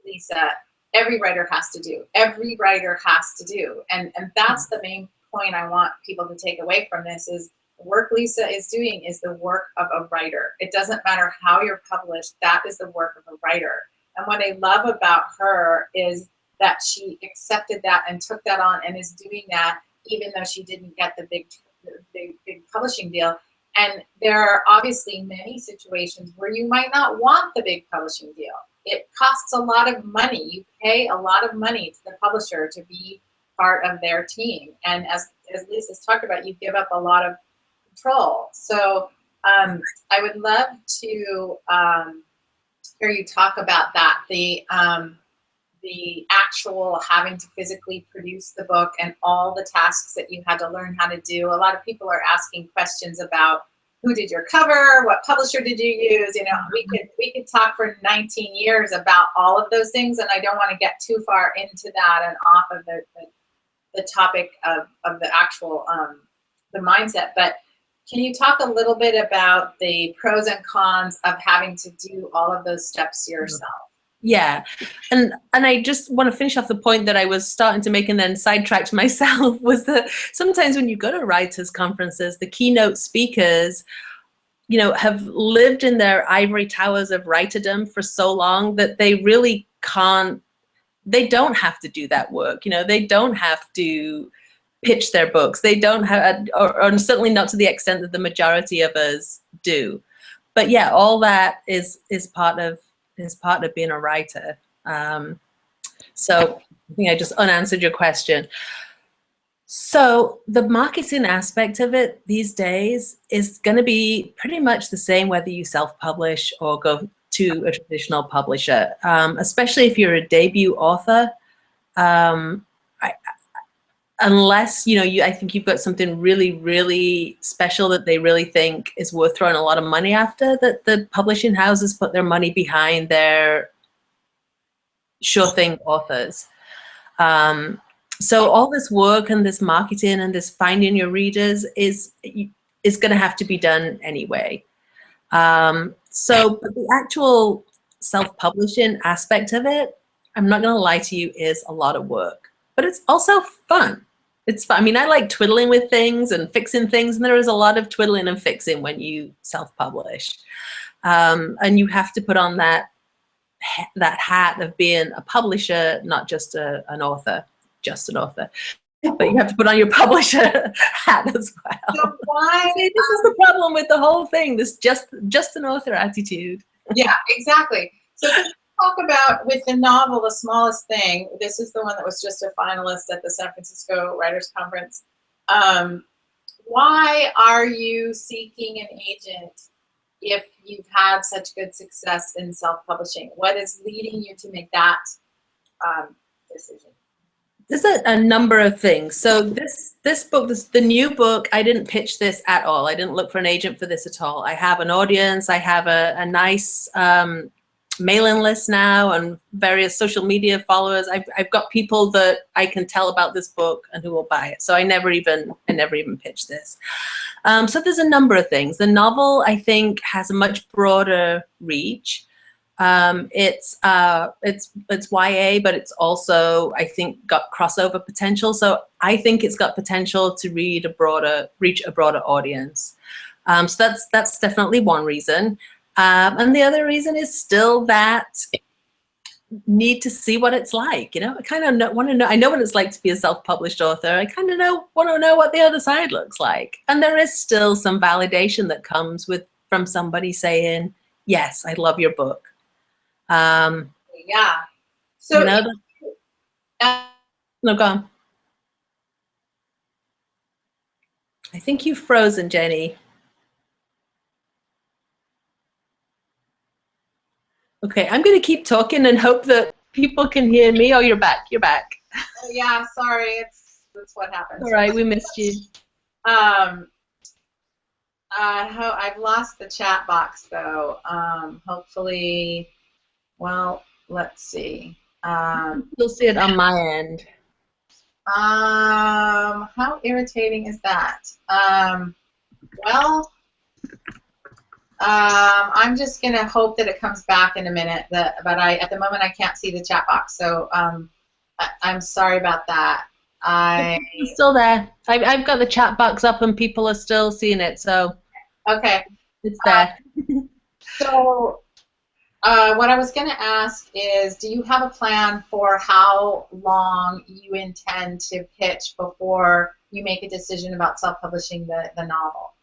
B: Lisa, every writer has to do. Every writer has to do. And that's the main point I want people to take away from this is the work Lisa is doing is the work of a writer. It doesn't matter how you're published, that is the work of a writer. And what I love about her is that she accepted that and took that on and is doing that even though she didn't get the big publishing deal. And there are obviously many situations where you might not want the big publishing deal. It costs a lot of money. You pay a lot of money to the publisher to be part of their team. And as Lisa's talked about, you give up a lot of control. So I would love to hear you talk about that, the actual having to physically produce the book and all the tasks that you had to learn how to do. A lot of people are asking questions about who did your cover, what publisher did you use? You know, we could talk for 19 years about all of those things, and I don't want to get too far into that and off of the topic of the actual the mindset. But can you talk a little bit about the pros and cons of having to do all of those steps yourself?
A: Yeah, and I just want to finish off the point that I was starting to make and then sidetracked myself was that sometimes when you go to writers' conferences, the keynote speakers, you know, have lived in their ivory towers of writerdom for so long that they really can't, they don't have to do that work. You know, they don't have to pitch their books. They don't have, or certainly not to the extent that the majority of us do. But yeah, all that is part of being a writer. So I think I just unanswered your question. So the marketing aspect of it these days is going to be pretty much the same whether you self-publish or go to a traditional publisher, especially if you're a debut author. unless, I think you've got something really, really special that they really think is worth throwing a lot of money after, that the publishing houses put their money behind their sure thing authors. So all this work and this marketing and this finding your readers is going to have to be done anyway. So but the actual self-publishing aspect of it, I'm not going to lie to you, is a lot of work, but it's also fun. It's fun. I mean, I like twiddling with things and fixing things, and there is a lot of twiddling and fixing when you self-publish. And you have to put on that hat of being a publisher, not just an author, but you have to put on your publisher hat as well.
B: So why?
A: See, this is the problem with the whole thing, this just an author attitude.
B: Yeah, exactly. So can you talk about, with the novel, The Smallest Thing, this is the one that was just a finalist at the San Francisco Writers Conference. Why are you seeking an agent if you've had such good success in self-publishing? What is leading you to make that decision?
A: There's a number of things. So this book, the new book, I didn't pitch this at all. I didn't look for an agent for this at all. I have an audience. I have a nice mailing list now and various social media followers. I've got people that I can tell about this book and who will buy it. So I never even pitched this. So there's a number of things. The novel, I think, has a much broader reach. It's YA, but it's also, I think, got crossover potential. So I think it's got potential to reach a broader audience. So that's definitely one reason. And the other reason is still that need to see what it's like. I kind of want to know. I know what it's like to be a self-published author. I kind of want to know what the other side looks like. And there is still some validation that comes from somebody saying, "Yes, I love your book."
B: Yeah. So
A: no, go on. I think you've frozen, Jenny. Okay, I'm going to keep talking and hope that people can hear me. Oh, you're back. You're back.
B: Yeah, sorry. That's what happens.
A: All right, we missed you.
B: I've lost the chat box though. Hopefully. Well, let's see.
A: You'll see it on my end.
B: How irritating is that? Well, I'm just gonna hope that it comes back in a minute. But at the moment I can't see the chat box, so I'm sorry about that.
A: It's still there. I've got the chat box up and people are still seeing it, so
B: okay,
A: it's there.
B: So. What I was going to ask is, do you have a plan for how long you intend to pitch before you make a decision about self-publishing the novel?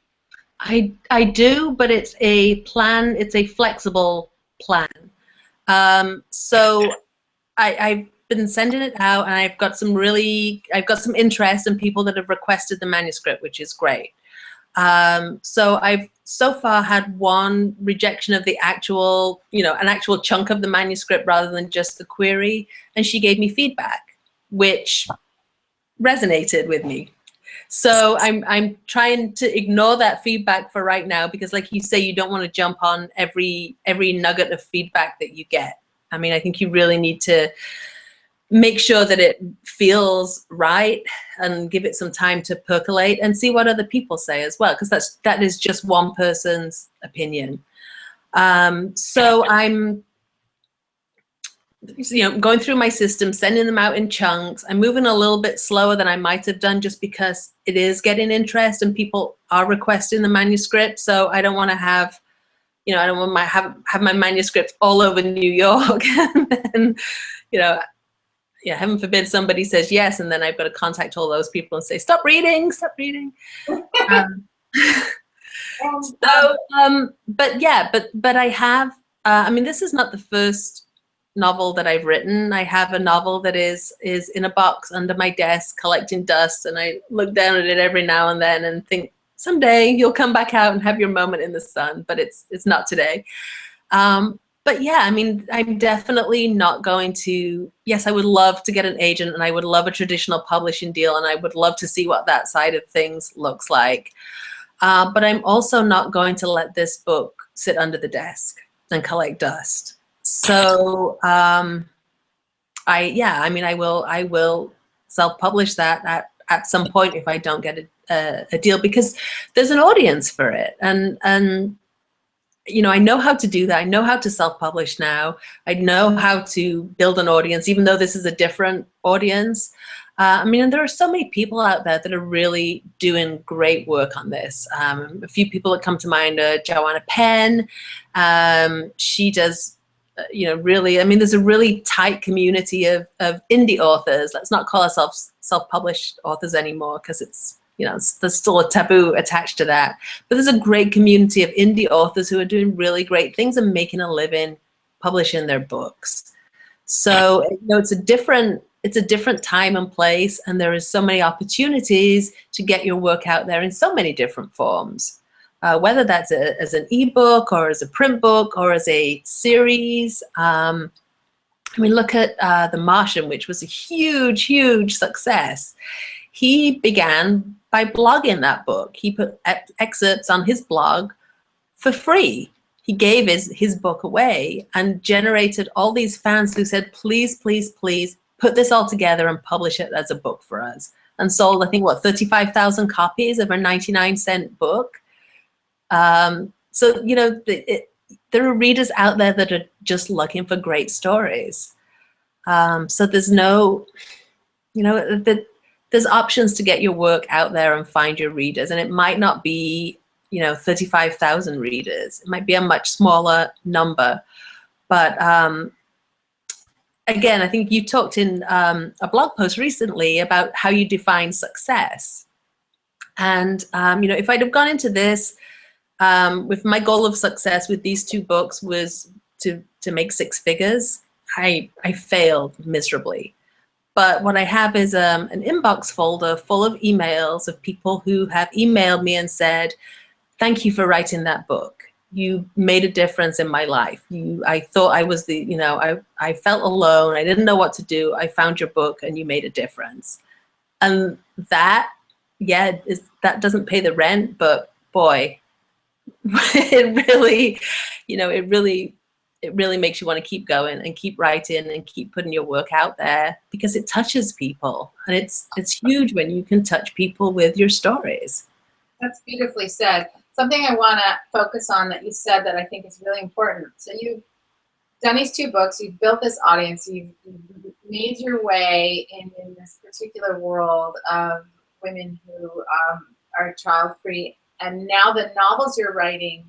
A: I do, but it's a plan. It's a flexible plan. So I've been sending it out, and I've got some interest in people that have requested the manuscript, which is great. So I've so far had one rejection of the actual, an actual chunk of the manuscript rather than just the query, and she gave me feedback, which resonated with me. So I'm trying to ignore that feedback for right now, because like you say, you don't want to jump on every nugget of feedback that you get. I mean, I think you really need to make sure that it feels right and give it some time to percolate and see what other people say as well, because that is just one person's opinion. So I'm going through my system, sending them out in chunks. I'm moving a little bit slower than I might have done, just because it is getting interest and people are requesting the manuscript. So I don't want to have, I don't want have my manuscript all over New York and yeah, heaven forbid somebody says yes, and then I've got to contact all those people and say, stop reading. But yeah, but I have, I mean, this is not the first novel that I've written. I have a novel that is in a box under my desk collecting dust, and I look down at it every now and then and think, someday you'll come back out and have your moment in the sun, but it's not today. But yeah, I mean, I'm definitely not going to, yes, I would love to get an agent and I would love a traditional publishing deal and I would love to see what that side of things looks like. But I'm also not going to let this book sit under the desk and collect dust. So I mean, I will self-publish that at some point if I don't get a deal, because there's an audience for it. And you know, I know how to do that. I know how to self-publish now. I know how to build an audience, even though this is a different audience. I mean, and there are so many people out there that are really doing great work on this. A few people that come to mind are Joanna Penn. She does, you know, really, I mean, there's a really tight community of indie authors. Let's not call ourselves self-published authors anymore, because it's, you know, there's still a taboo attached to that. But there's a great community of indie authors who are doing really great things and making a living publishing their books. So, you know, it's a different time and place, and there is so many opportunities to get your work out there in so many different forms, whether that's as an ebook or as a print book or as a series. I mean, look at The Martian, which was a huge, huge success. He began by blogging that book. He put excerpts on his blog for free. He gave his book away and generated all these fans who said, please, please, please put this all together and publish it as a book for us. And sold, I think, what, 35,000 copies of a 99-cent book. So, you know, there are readers out there that are just looking for great stories. So there's no, you know, there's options to get your work out there and find your readers. And it might not be, you know, 35,000 readers. It might be a much smaller number. But again, I think you talked in a blog post recently about how you define success. And, you know, if I'd have gone into this with my goal of success with these two books was to make 6 figures, I failed miserably. But what I have is an inbox folder full of emails of people who have emailed me and said, thank you for writing that book. You made a difference in my life. I thought I was the, you know, I felt alone. I didn't know what to do. I found your book and you made a difference. And that, yeah, that doesn't pay the rent, but boy, it really, you know, it really makes you want to keep going and keep writing and keep putting your work out there, because it touches people. And it's huge when you can touch people with your stories.
B: That's beautifully said. Something I want to focus on that you said that I think is really important. So you've done these 2 books, you've built this audience, you've made your way in this particular world of women who are child-free. And now the novels you're writing,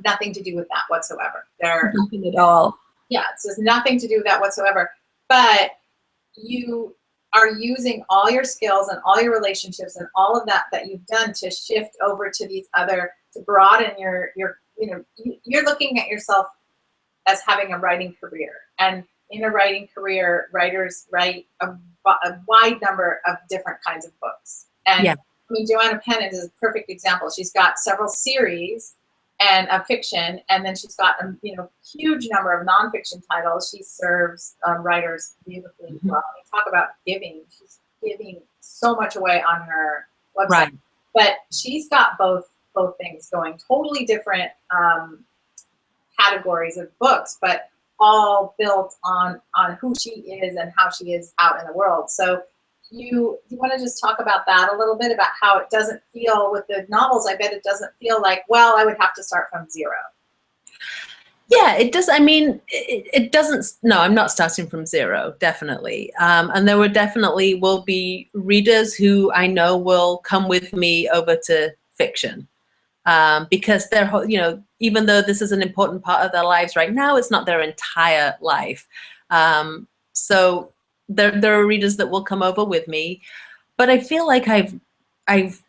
B: nothing to do with that whatsoever. They're
A: nothing at all.
B: Yeah, so there's nothing to do with that whatsoever. But you are using all your skills and all your relationships and all of that you've done to shift over to these other, to broaden your you know, you're looking at yourself as having a writing career. And in a writing career, writers write a wide number of different kinds of books. And yeah. I mean, Joanna Penn is a perfect example. She's got several series and of fiction, and then she's got a, you know, huge number of nonfiction titles. She serves writers beautifully well. We talk about giving. She's giving so much away on her website. Right. But she's got both things going. Totally different categories of books, but all built on who she is and how she is out in the world. So you want to just talk about that a little bit, about how it doesn't feel with the novels? I bet it doesn't feel like, well, I would have to start from zero.
A: Yeah, it does. I mean, it doesn't. No, I'm not starting from zero, definitely. And there will be readers who I know will come with me over to fiction, because they're, you know, even though this is an important part of their lives right now, it's not their entire life. So there are readers that will come over with me, but I feel like I've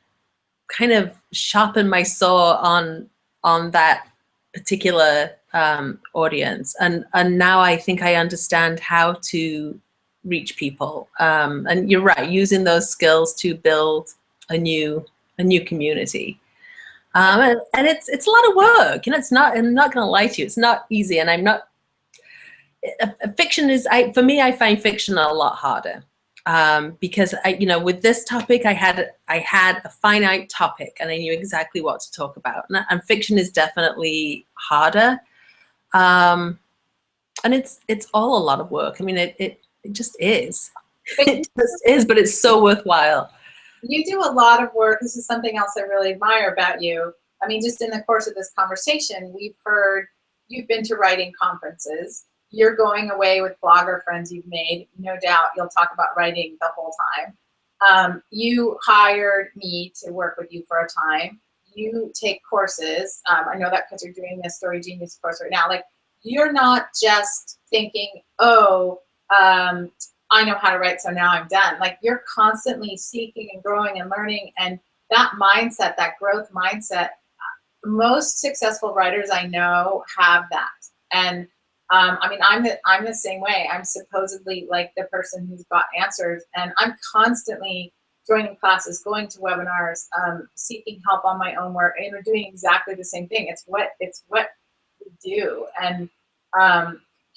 A: kind of sharpened my saw on that particular audience, and now I think I understand how to reach people. And you're right, using those skills to build a new community. And it's a lot of work. It's not, I'm not going to lie to you, it's not easy. And I'm not, fiction is, for me, I find fiction a lot harder. Because with this topic, I had a finite topic and I knew exactly what to talk about. And fiction is definitely harder. And it's all a lot of work. I mean, it just is. It just is, but it's so worthwhile.
B: You do a lot of work. This is something else I really admire about you. I mean, just in the course of this conversation, we've heard you've been to writing conferences. You're going away with blogger friends you've made. No doubt you'll talk about writing the whole time. You hired me to work with you for a time. You take courses. I know that because you're doing this Story Genius course right now. Like, you're not just thinking, oh, I know how to write, so now I'm done. Like, you're constantly seeking and growing and learning, and that mindset, that growth mindset, most successful writers I know have that. And I mean, I'm the same way. I'm supposedly like the person who's got answers, and I'm constantly joining classes, going to webinars, seeking help on my own work, and we're doing exactly the same thing. It's what we do. And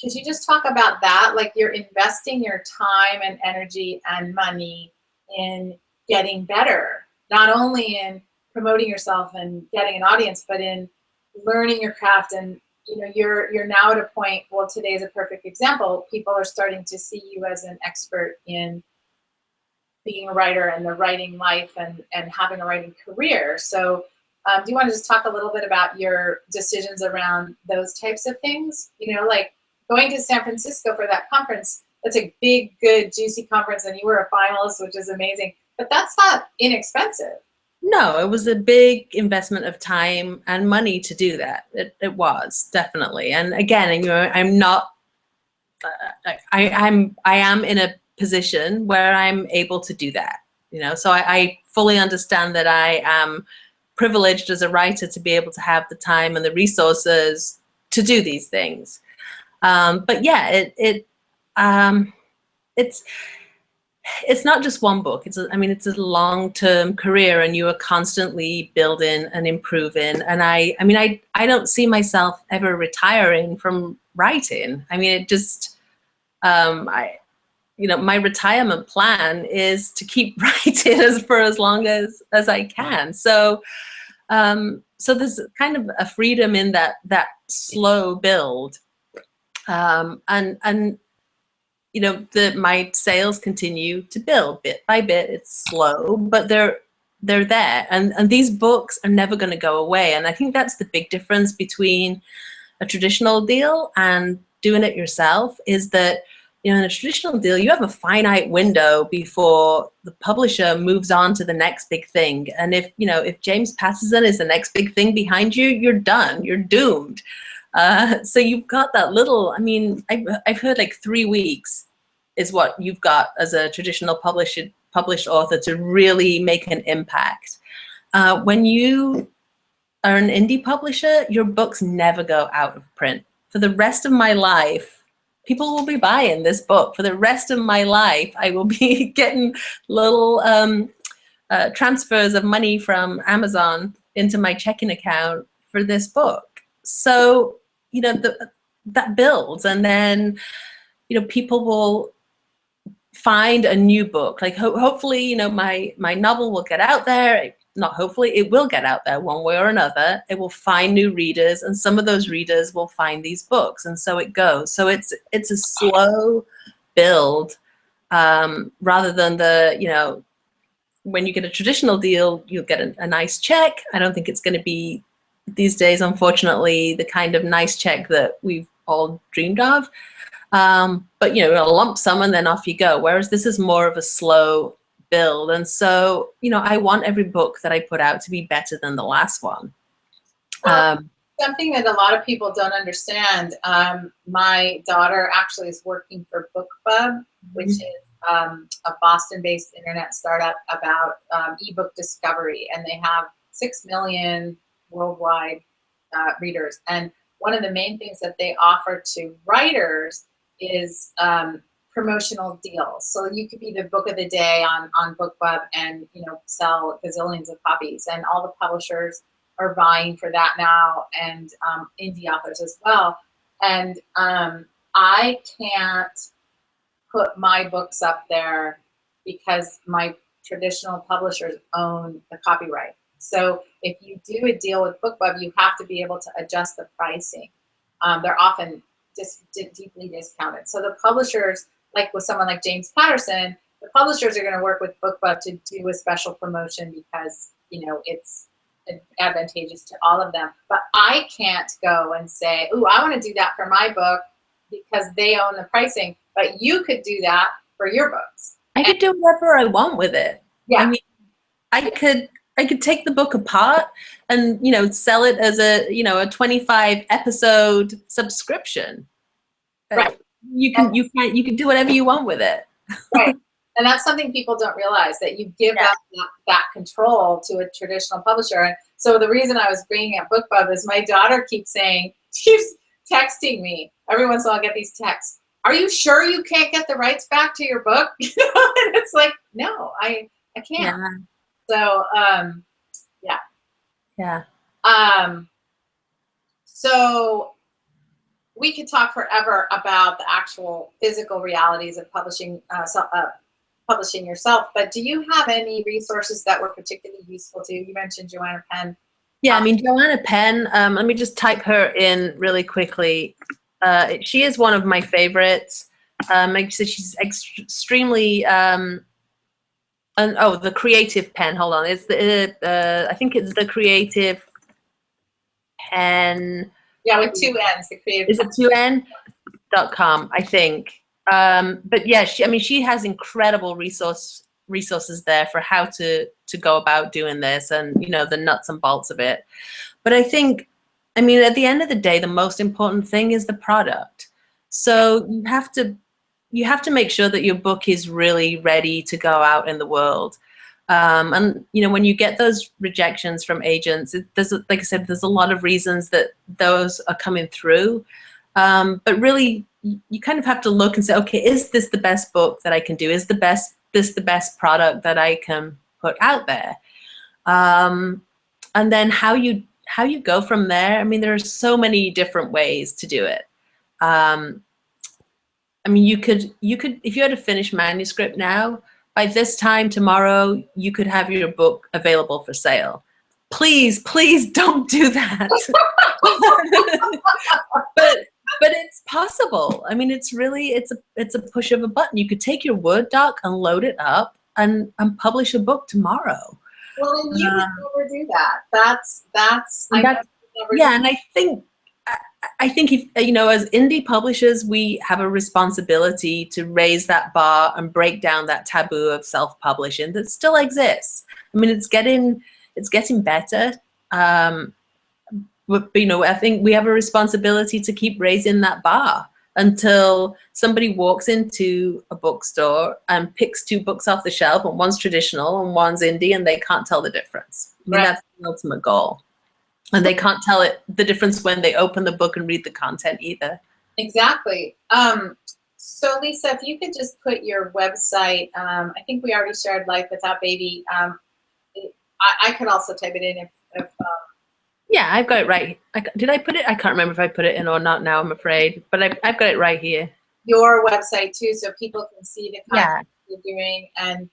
B: could you just talk about that? Like, you're investing your time and energy and money in getting better, not only in promoting yourself and getting an audience, but in learning your craft. And you're now at a point, well, today is a perfect example. People are starting to see you as an expert in being a writer and the writing life and having a writing career. So do you want to just talk a little bit about your decisions around those types of things? Like going to San Francisco for that conference, that's a big, good, juicy conference, and you were a finalist, which is amazing. But that's not inexpensive.
A: No, it was a big investment of time and money to do that. It was definitely. And again, I'm not. I am in a position where I'm able to do that. So I fully understand that I am privileged as a writer to be able to have the time and the resources to do these things. But yeah, it's not just one book. It's a long-term career, and you are constantly building and improving. And I don't see myself ever retiring from writing. I mean, it just, my retirement plan is to keep writing for as long as I can. So there's kind of a freedom in that slow build, and my sales continue to build bit by bit. It's slow, but they're there, and these books are never going to go away. And I think that's the big difference between a traditional deal and doing it yourself, is that in a traditional deal, you have a finite window before the publisher moves on to the next big thing. And if James Patterson is the next big thing behind you, you're done. You're doomed. So you've got that little. I've heard like 3 weeks is what you've got as a traditional published author to really make an impact. When you are an indie publisher, your books never go out of print. For the rest of my life, people will be buying this book. For the rest of my life, I will be getting little transfers of money from Amazon into my checking account for this book. So, that builds, and then, people will find a new book. Like hopefully, my novel will get out there. Not hopefully, it will get out there one way or another. It will find new readers, and some of those readers will find these books, and so it goes. So it's a slow build, rather than when you get a traditional deal, you'll get a nice check. I don't think it's going to be these days, unfortunately, the kind of nice check that we've all dreamed of. But a lump sum and then off you go. Whereas this is more of a slow build. And so, I want every book that I put out to be better than the last one.
B: Something that a lot of people don't understand. My daughter actually is working for BookBub, which is a Boston-based internet startup about ebook discovery, and they have 6 million worldwide readers. And one of the main things that they offer to writers is promotional deals. So you could be the book of the day on BookBub and sell gazillions of copies, and all the publishers are vying for that now, and indie authors as well. And I can't put my books up there because my traditional publishers own the copyright. So if you do a deal with BookBub, you have to be able to adjust the pricing. They're often just deeply discounted. So the publishers, like with someone like James Patterson, the publishers are going to work with BookBub to do a special promotion because, you know, it's advantageous to all of them. But I can't go and say, "Ooh, I want to do that for my book," because they own the pricing. But you could do that for your books.
A: I could do whatever I want with it.
B: Yeah.
A: I mean, I could take the book apart and, you know, sell it as a, you know, a 25 episode subscription.
B: Right.
A: You can do whatever you want with it.
B: Right. And that's something people don't realize, that you give up that control to a traditional publisher. And so the reason I was bringing up BookBub is my daughter keeps texting me. Every once in a while I get these texts. "Are you sure you can't get the rights back to your book?" And it's like, no, I can't.
A: Yeah.
B: So, yeah.
A: Yeah.
B: So we could talk forever about the actual physical realities of publishing, publishing yourself, but do you have any resources that were particularly useful to you? You mentioned Joanna Penn.
A: Yeah, I mean, Joanna Penn, let me just type her in really quickly. She is one of my favorites. Like I said, she's extremely, the Creative Pen, hold on. It's the, I think it's the Creative Pen.
B: Yeah, with 2 N's, the Creative.
A: Is it 2N.com, I think. But yeah, she has incredible resources there for how to go about doing this, and, you know, the nuts and bolts of it. But I think, I mean, at the end of the day, the most important thing is the product. So you have to make sure that your book is really ready to go out in the world. And, you know, when you get those rejections from agents, there's, like I said, there's a lot of reasons that those are coming through. But really, you kind of have to look and say, okay, is this the best book that I can do? Is this the best product that I can put out there? And then how you go from there. I mean, there are so many different ways to do it. I mean, you could, if you had a finished manuscript now, by this time tomorrow, you could have your book available for sale. Please don't do that. But it's possible. I mean, it's a push of a button. You could take your Word doc and load it up and publish a book tomorrow.
B: Well, then you would never do that.
A: Yeah, and I think if, you know, as indie publishers, we have a responsibility to raise that bar and break down that taboo of self-publishing that still exists. I mean, it's getting better. But, you know, I think we have a responsibility to keep raising that bar until somebody walks into a bookstore and picks 2 books off the shelf, and one's traditional and one's indie, and they can't tell the difference. I mean,
B: Right.
A: That's the ultimate goal. And they can't tell the difference when they open the book and read the content either.
B: Exactly. So Lisa, if you could just put your website, I think we already shared Life Without Baby. I could also type it in if
A: yeah, I've got it right. Did I put it? I can't remember if I put it in or not now, I'm afraid. But I've got it right here.
B: your website too, so people can see the content
A: Yeah.
B: you're doing and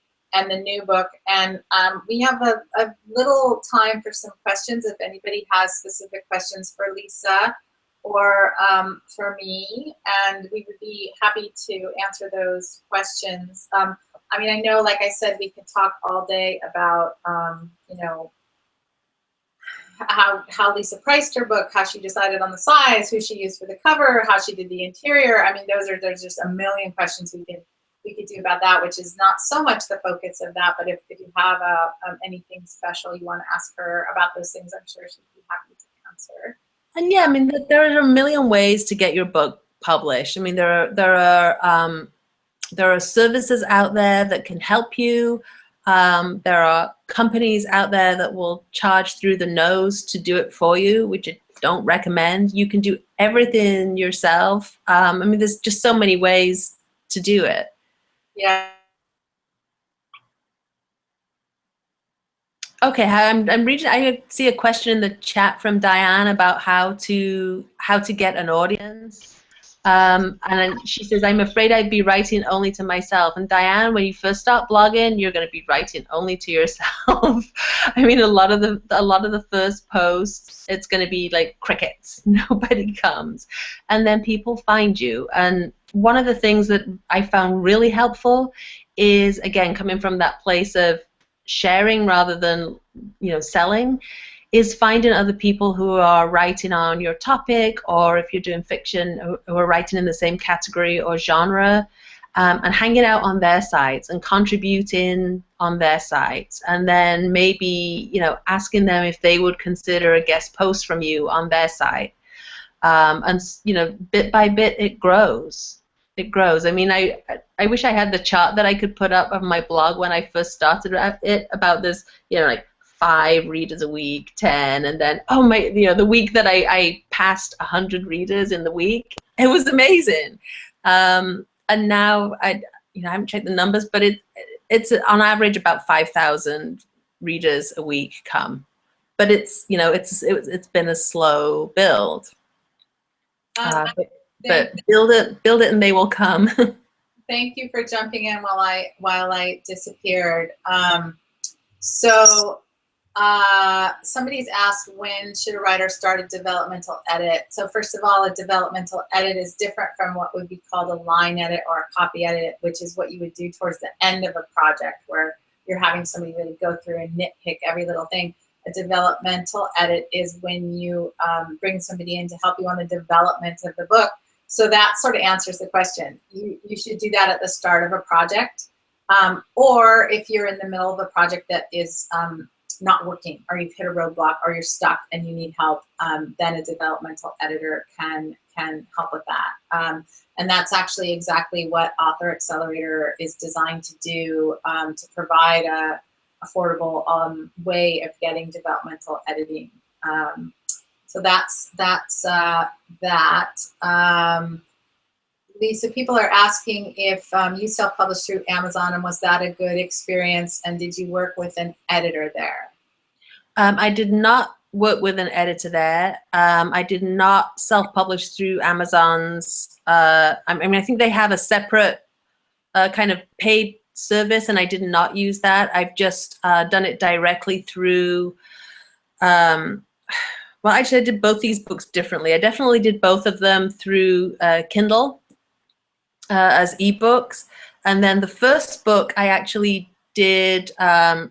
B: the new book. And we have a little time for some questions if anybody has specific questions for Lisa or for me, and we would be happy to answer those questions. I mean, I know, like I said, we could talk all day about, you know, how Lisa priced her book, how she decided on the size, who she used for the cover, how she did the interior. I mean, there's just a million questions we could do about that, which is not so much the focus of that. But if you have anything special you want to ask her about those things, I'm sure she'd be happy to answer.
A: And yeah, I mean, there are a million ways to get your book published. I mean, there are services out there that can help you. There are companies out there that will charge through the nose to do it for you, which I don't recommend. You can do everything yourself. I mean, there's just so many ways to do it.
B: Yeah.
A: Okay, I'm reading. I see a question in the chat from Diane about how to get an audience. And then she says, I'm afraid I'd be writing only to myself. And Diane, when you first start blogging, you're going to be writing only to yourself. I mean, a lot of the first posts, it's going to be like crickets. Nobody comes. And then people find you. And one of the things that I found really helpful is, again, coming from that place of sharing rather than, selling, is finding other people who are writing on your topic, or if you're doing fiction, who are writing in the same category or genre, and hanging out on their sites and contributing on their sites, and then maybe asking them if they would consider a guest post from you on their site, and bit by bit it grows. It grows. I mean, I wish I had the chart that I could put up of my blog when I first started it about this, like 5 readers a week, 10, and then the week that I passed 100 readers in the week, it was amazing. And now I haven't checked the numbers, but it's on average about 5,000 readers a week come. But it's been a slow build. But build it and they will come.
B: Thank you for jumping in while I disappeared. So somebody's asked, when should a writer start a developmental edit? So first of all, a developmental edit is different from what would be called a line edit or a copy edit, which is what you would do towards the end of a project where you're having somebody really go through and nitpick every little thing. A developmental edit is when you bring somebody in to help you on the development of the book. So that sort of answers the question. You should do that at the start of a project, or if you're in the middle of a project that is not working, or you've hit a roadblock, or you're stuck and you need help, then a developmental editor can help with that. And that's actually exactly what Author Accelerator is designed to do, to provide a affordable way of getting developmental editing. So that's that. Lisa, people are asking if you self-published through Amazon, and was that a good experience, and did you work with an editor there?
A: I did not work with an editor there. I did not self-publish through Amazon's, I think they have a separate kind of paid service, and I did not use that. I've just done it directly through, well, actually I did both these books differently. I definitely did both of them through Kindle as ebooks. And then the first book I actually did, I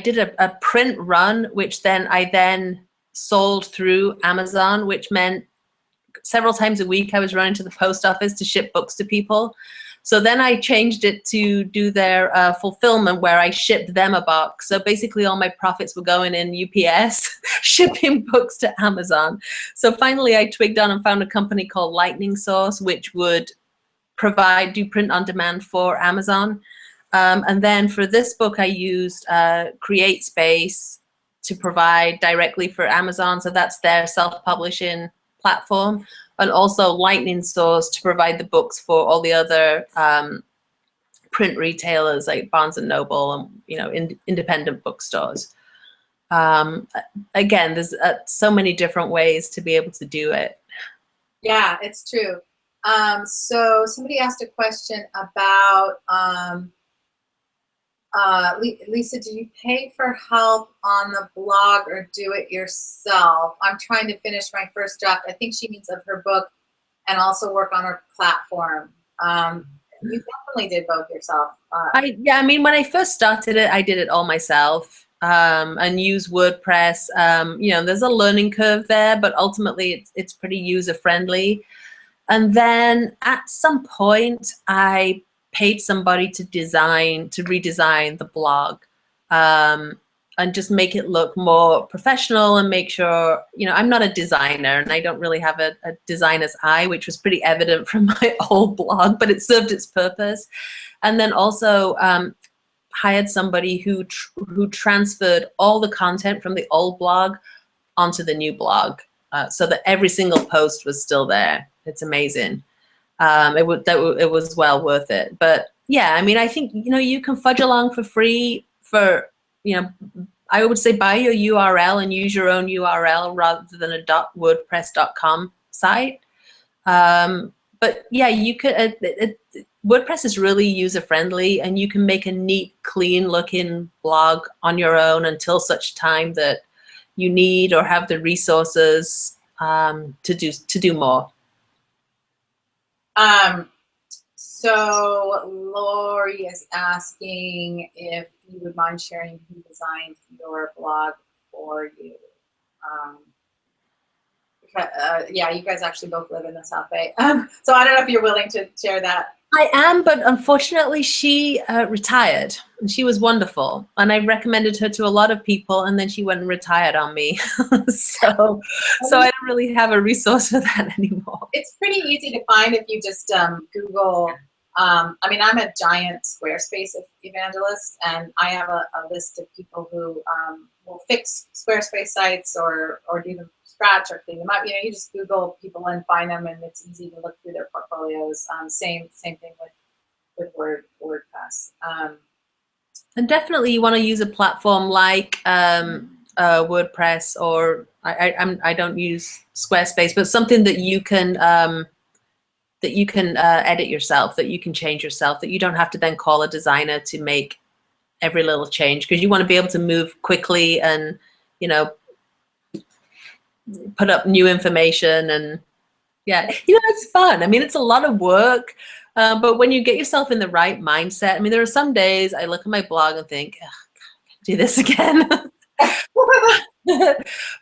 A: did a print run, which then I sold through Amazon, which meant several times a week I was running to the post office to ship books to people. So then I changed it to do their fulfillment, where I shipped them a box. So basically all my profits were going in UPS, shipping books to Amazon. So finally I twigged on and found a company called Lightning Source, which would do print on demand for Amazon. And then for this book, I used CreateSpace to provide directly for Amazon. So that's their self-publishing platform. And also Lightning Source to provide the books for all the other print retailers like Barnes & Noble and independent bookstores. Again, there's so many different ways to be able to do it.
B: Yeah, it's true. So somebody asked a question about, Lisa, do you pay for help on the blog or do it yourself? I'm trying to finish my first draft. I think she means of her book, and also work on her platform. You definitely did both yourself.
A: Yeah, I mean, when I first started it, I did it all myself, and use WordPress. There's a learning curve there, but ultimately it's pretty user-friendly. And then at some point, I paid somebody to redesign the blog, and just make it look more professional, and make sure, I'm not a designer and I don't really have a designer's eye, which was pretty evident from my old blog, but it served its purpose. And then also hired somebody who transferred all the content from the old blog onto the new blog, so that every single post was still there. It's amazing. It was well worth it. But yeah, I mean, I think, you can fudge along for free for you know, I would say buy your URL and use your own URL rather than a .wordpress.com site. But yeah, you could. WordPress is really user friendly, and you can make a neat, clean looking blog on your own until such time that you need or have the resources to do more.
B: So Lori is asking if you would mind sharing who designed your blog for you. Yeah, you guys actually both live in the South Bay. So I don't know if you're willing to share that.
A: I am, but unfortunately she retired, and she was wonderful. And I recommended her to a lot of people, and then she went and retired on me. so I don't really have a resource for that anymore.
B: It's pretty easy to find if you just Google. I mean, I'm a giant Squarespace evangelist, and I have a list of people who will fix Squarespace sites or do them from scratch or clean them up. You know, you just Google people and find them, and it's easy to look through their portfolios. Same thing with WordPress.
A: And definitely, you want to use a platform like WordPress, or I don't use Squarespace, but something that you can edit yourself, that you can change yourself, that you don't have to then call a designer to make every little change, because you want to be able to move quickly and, you know, put up new information. And yeah, you know, it's fun. I mean, it's a lot of work, but when you get yourself in the right mindset, I mean, there are some days I look at my blog and think, oh, do this again.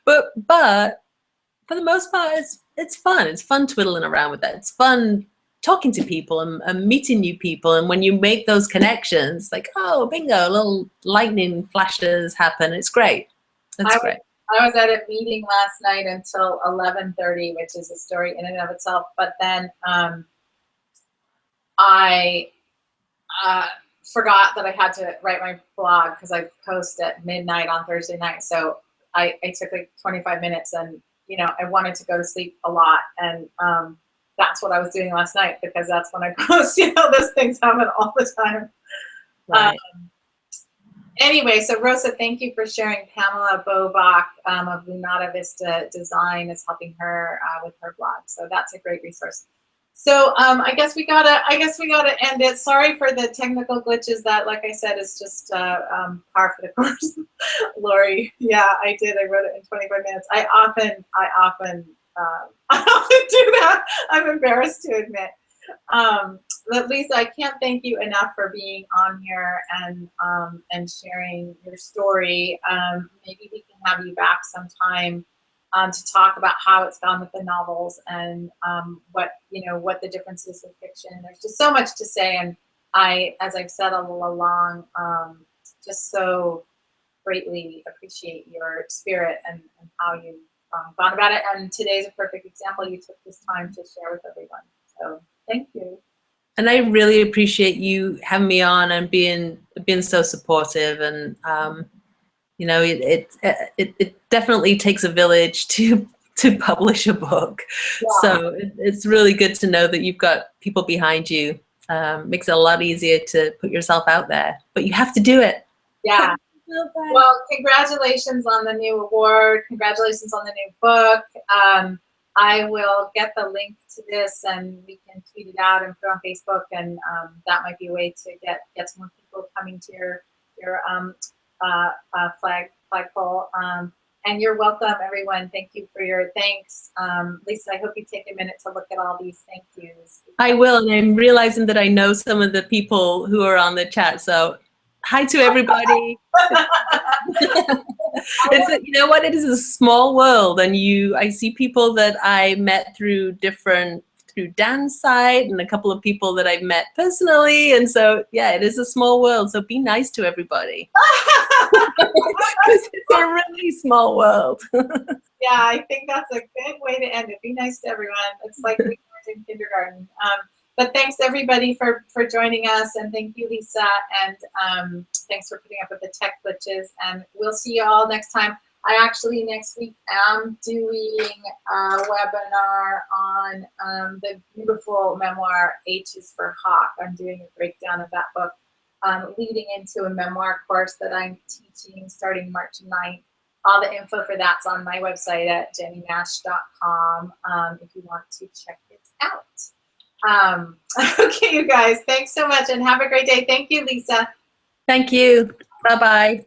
A: but for the most part, it's fun. It's fun twiddling around with that. It's fun talking to people and meeting new people. And when you make those connections, like, oh, bingo, little lightning flashes happen. It's great. It's great.
B: I was at a meeting last night until 11:30, which is a story in and of itself. But then I forgot that I had to write my blog because I post at midnight on Thursday night. So I took like 25 minutes, and you know, I wanted to go to sleep a lot, and that's what I was doing last night, because that's when I post. You know, those things happen all the time.
A: Right.
B: Anyway, so Rosa, thank you for sharing. Pamela Bobach of Lunata Vista Design is helping her with her blog, so that's a great resource. So I guess we gotta end it. Sorry for the technical glitches. That, like I said, is just par for the course. Lori, yeah, I did. I wrote it in 25 minutes. I often do that. I'm embarrassed to admit. But Lisa, I can't thank you enough for being on here and sharing your story. Maybe we can have you back sometime to talk about how it's gone with the novels and what the difference is with fiction. There's just so much to say, and I, as I've said all along, just so greatly appreciate your spirit and how you've gone about it. And today's a perfect example. You took this time to share with everyone. So thank you.
A: And I really appreciate you having me on and being so supportive. And you know, it definitely takes a village to publish a book. Yeah. So it's really good to know that you've got people behind you. Makes it a lot easier to put yourself out there, but you have to do it.
B: Yeah. Well, congratulations on the new award. Congratulations on the new book. I will get the link to this, and we can tweet it out and put it on Facebook, and that might be a way to get some more people coming to your flagpole. And you're welcome, everyone. Thank you for your thanks. Lisa, I hope you take a minute to look at all these thank yous.
A: I will, and I'm realizing that I know some of the people who are on the chat, so hi to everybody. You know what, it is a small world, and I see people that I met through Dan's site, and a couple of people that I've met personally, and so yeah, it is a small world, so be nice to everybody. Because it's a really small world.
B: Yeah, I think that's a good way to end it. Be nice to everyone. It's like we learned in kindergarten. But thanks everybody for joining us, and thank you, Lisa, and thanks for putting up with the tech glitches, and we'll see you all next time. I actually next week am doing a webinar on the beautiful memoir H is for Hawk. I'm doing a breakdown of that book. leading into a memoir course that I'm teaching starting March 9th. All the info for that's on my website at jennienash.com if you want to check it out. Okay, you guys, thanks so much and have a great day. Thank you, Lisa.
A: Thank you. Bye-bye.